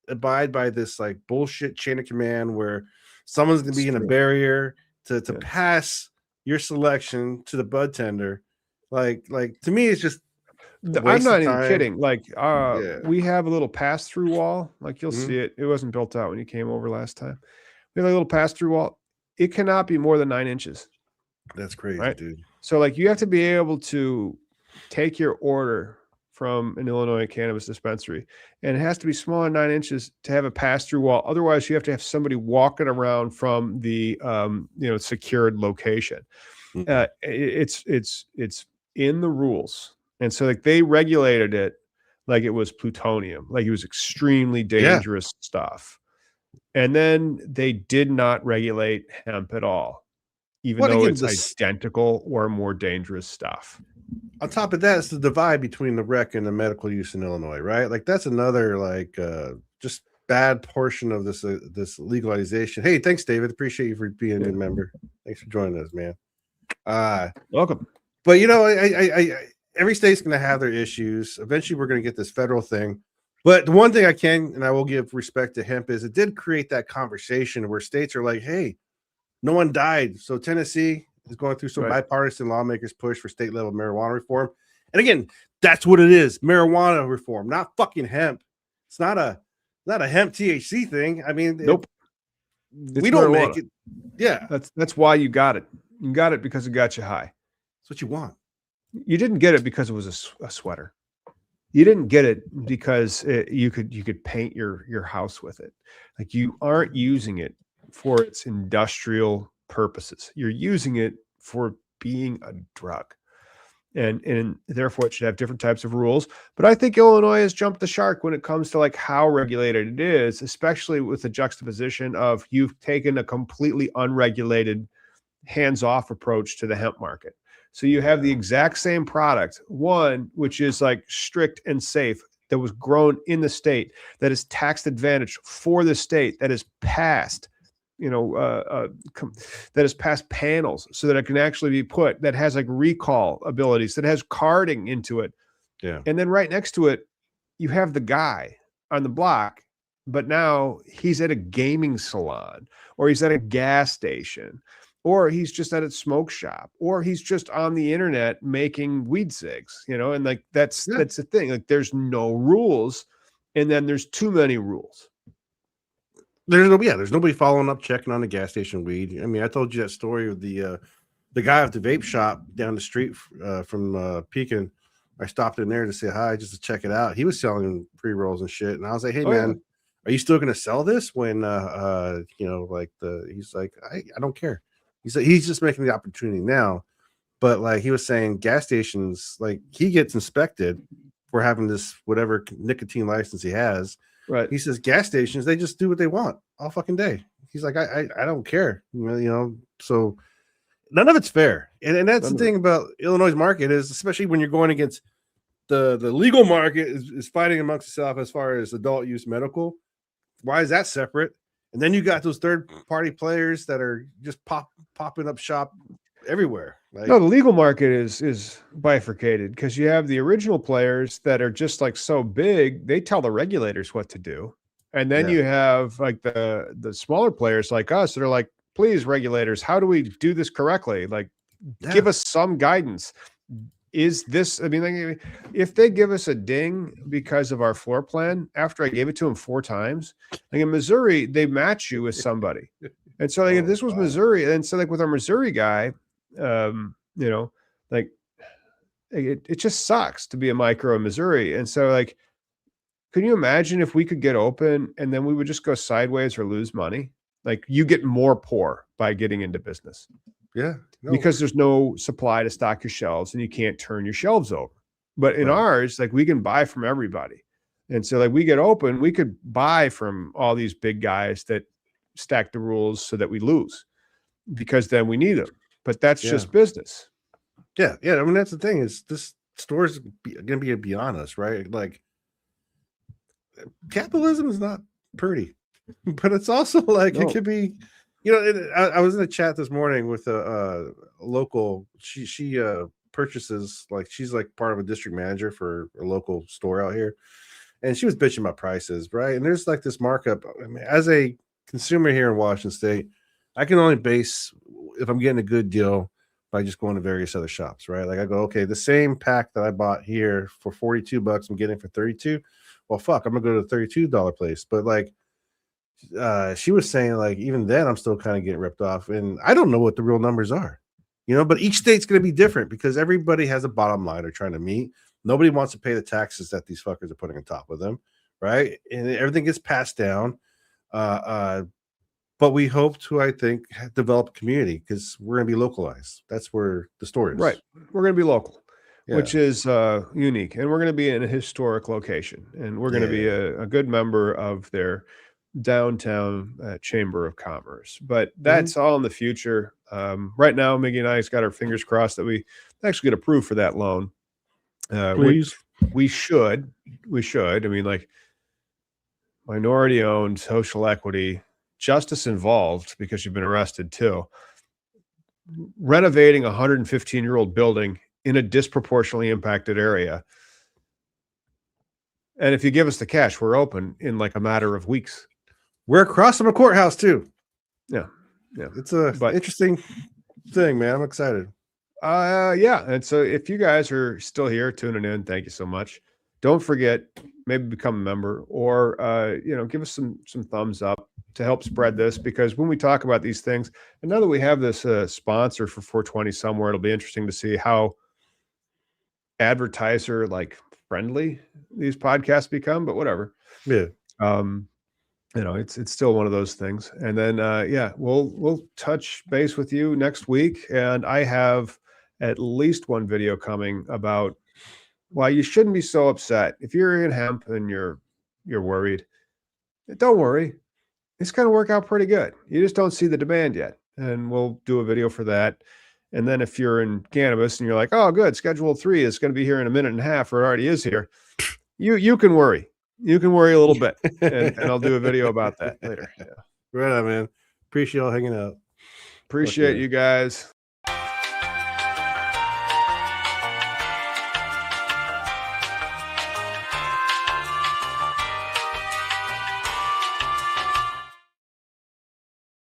S2: abide by this, like, bullshit chain of command where someone's gonna be in a barrier to pass your selection to the bud tender. Like to me, it's just
S1: I'm not even kidding. Like, we have a little pass-through wall. Like, you'll see it. It wasn't built out when you came over last time. We have a little pass-through wall. It cannot be more than 9 inches.
S2: That's crazy,
S1: right?
S2: Dude.
S1: So, like, you have to be able to take your order from an Illinois cannabis dispensary, and it has to be smaller than 9 inches to have a pass-through wall. Otherwise, you have to have somebody walking around from the secured location. It's in the rules. And so, like, they regulated it like it was plutonium, like it was extremely dangerous stuff. And then they did not regulate hemp at all, even though it's identical or more dangerous stuff.
S2: On top of that, it's the divide between the rec and the medical use in Illinois, right? Like, that's another, like, just bad portion of this legalization. Hey, thanks, David. Appreciate you for being a new member. Thanks for joining us, man.
S1: Welcome.
S2: But I every state's going to have their issues. Eventually, we're going to get this federal thing. But the one thing I can, and I will give respect to hemp, is it did create that conversation where states are like, hey, no one died. So Tennessee is going through some bipartisan lawmakers push for state level marijuana reform. And again, that's what it is. Marijuana reform, not fucking hemp. It's not a hemp THC thing. I mean,
S1: nope.
S2: We don't make it. Yeah.
S1: That's why you got it. You got it because it got you high.
S2: That's what you want.
S1: You didn't get it because it was a sweater. You didn't get it because you could paint your house with it. Like, you aren't using it for its industrial purposes. You're using it for being a drug. And therefore it should have different types of rules. But I think Illinois has jumped the shark when it comes to, like, how regulated it is, especially with the juxtaposition of you've taken a completely unregulated, hands-off approach to the hemp market. So you have the exact same product, one which is, like, strict and safe, that was grown in the state, that is tax advantage for the state, that is passed that has passed panels so that it can actually be put, that has like recall abilities, that has carding into it.
S2: Yeah.
S1: And then right next to it, you have the guy on the block, but now he's at a gaming salon, or he's at a gas station, or he's just at a smoke shop, or he's just on the internet making weed cigs, and like that's the thing. Like there's no rules, and then there's too many rules.
S2: There's nobody following up, checking on the gas station weed. I mean, I told you that story of the guy at the vape shop down the street from Pekin. I stopped in there to say hi, just to check it out. He was selling pre-rolls and shit, and I was like, "Hey, man, are you still going to sell this?" When he's like, I don't care. He's just making the opportunity now, but like he was saying, gas stations, like he gets inspected for having this whatever nicotine license he has.
S1: Right.
S2: He says gas stations, they just do what they want all fucking day. He's like, I don't care, So none of it's fair, and that's the thing about Illinois' market is, especially when you're going against the legal market is fighting amongst itself as far as adult use medical. Why is that separate? And then you got those third party players that are just popping up shop everywhere. Like,
S1: no, the legal market is bifurcated because you have the original players that are just like so big, they tell the regulators what to do. And then you have like the smaller players like us that are like, please, regulators, how do we do this correctly? Like, give us some guidance. Is this, I mean, like, if they give us a ding because of our floor plan after I gave it to them 4 times, like in Missouri, they match you with somebody. And so like if this was Missouri, and so like with our Missouri guy, like it just sucks to be a micro in Missouri. And so like, can you imagine if we could get open and then we would just go sideways or lose money? Like you get more poor by getting into business.
S2: Yeah.
S1: Because there's no supply to stock your shelves and you can't turn your shelves over. But in ours, like we can buy from everybody. And so like we get open, we could buy from all these big guys that stack the rules so that we lose because then we need them. But that's just business.
S2: Yeah. Yeah. I mean, that's the thing is this store's going to be beyond us, right? Like capitalism is not pretty, but it's also like it could be. I was in a chat this morning with a local. She purchases, like she's like part of a district manager for a local store out here, and she was bitching about prices, right? And there's like this markup. I mean, as a consumer here in Washington State, I can only base if I'm getting a good deal by just going to various other shops, right? Like I go, okay, the same pack that I bought here for $42, I'm getting for $32. Well, fuck, I'm gonna go to the $32 place, but like. She was saying like even then I'm still kind of getting ripped off, and I don't know what the real numbers are, but each state's going to be different because everybody has a bottom line they're trying to meet. Nobody wants to pay the taxes that these fuckers are putting on top of them, right? And everything gets passed down. But we hope to, I think, develop a community because we're going to be localized. That's where the story is.
S1: Right. We're going to be local, which is unique, and we're going to be in a historic location, and we're going to be a good member of their downtown chamber of commerce. But that's all in the future. Right now, Miggy and I's got our fingers crossed that we actually get approved for that loan.
S2: Please.
S1: We should. I mean, like minority owned, social equity, justice involved because you've been arrested too. Renovating a 115-year-old building in a disproportionately impacted area. And if you give us the cash, we're open in like a matter of weeks.
S2: We're across from a courthouse too.
S1: Yeah.
S2: It's a interesting thing, man. I'm excited.
S1: And so if you guys are still here tuning in, thank you so much. Don't forget, maybe become a member or give us some thumbs up to help spread this, because when we talk about these things, and now that we have this sponsor for 420 somewhere, it'll be interesting to see how advertiser like friendly these podcasts become, but whatever.
S2: Yeah.
S1: It's still one of those things. And then we'll touch base with you next week. And I have at least one video coming about why you shouldn't be so upset. If you're in hemp and you're worried, don't worry. It's going to work out pretty good. You just don't see the demand yet. And we'll do a video for that. And then if you're in cannabis and you're like, oh, good, Schedule 3 is going to be here in a minute and a half, or it already is here. You can worry. You can worry a little bit, and I'll do a video about that later. Yeah.
S2: Right on, man. Appreciate y'all hanging out.
S1: Appreciate
S2: Okay.
S1: you guys.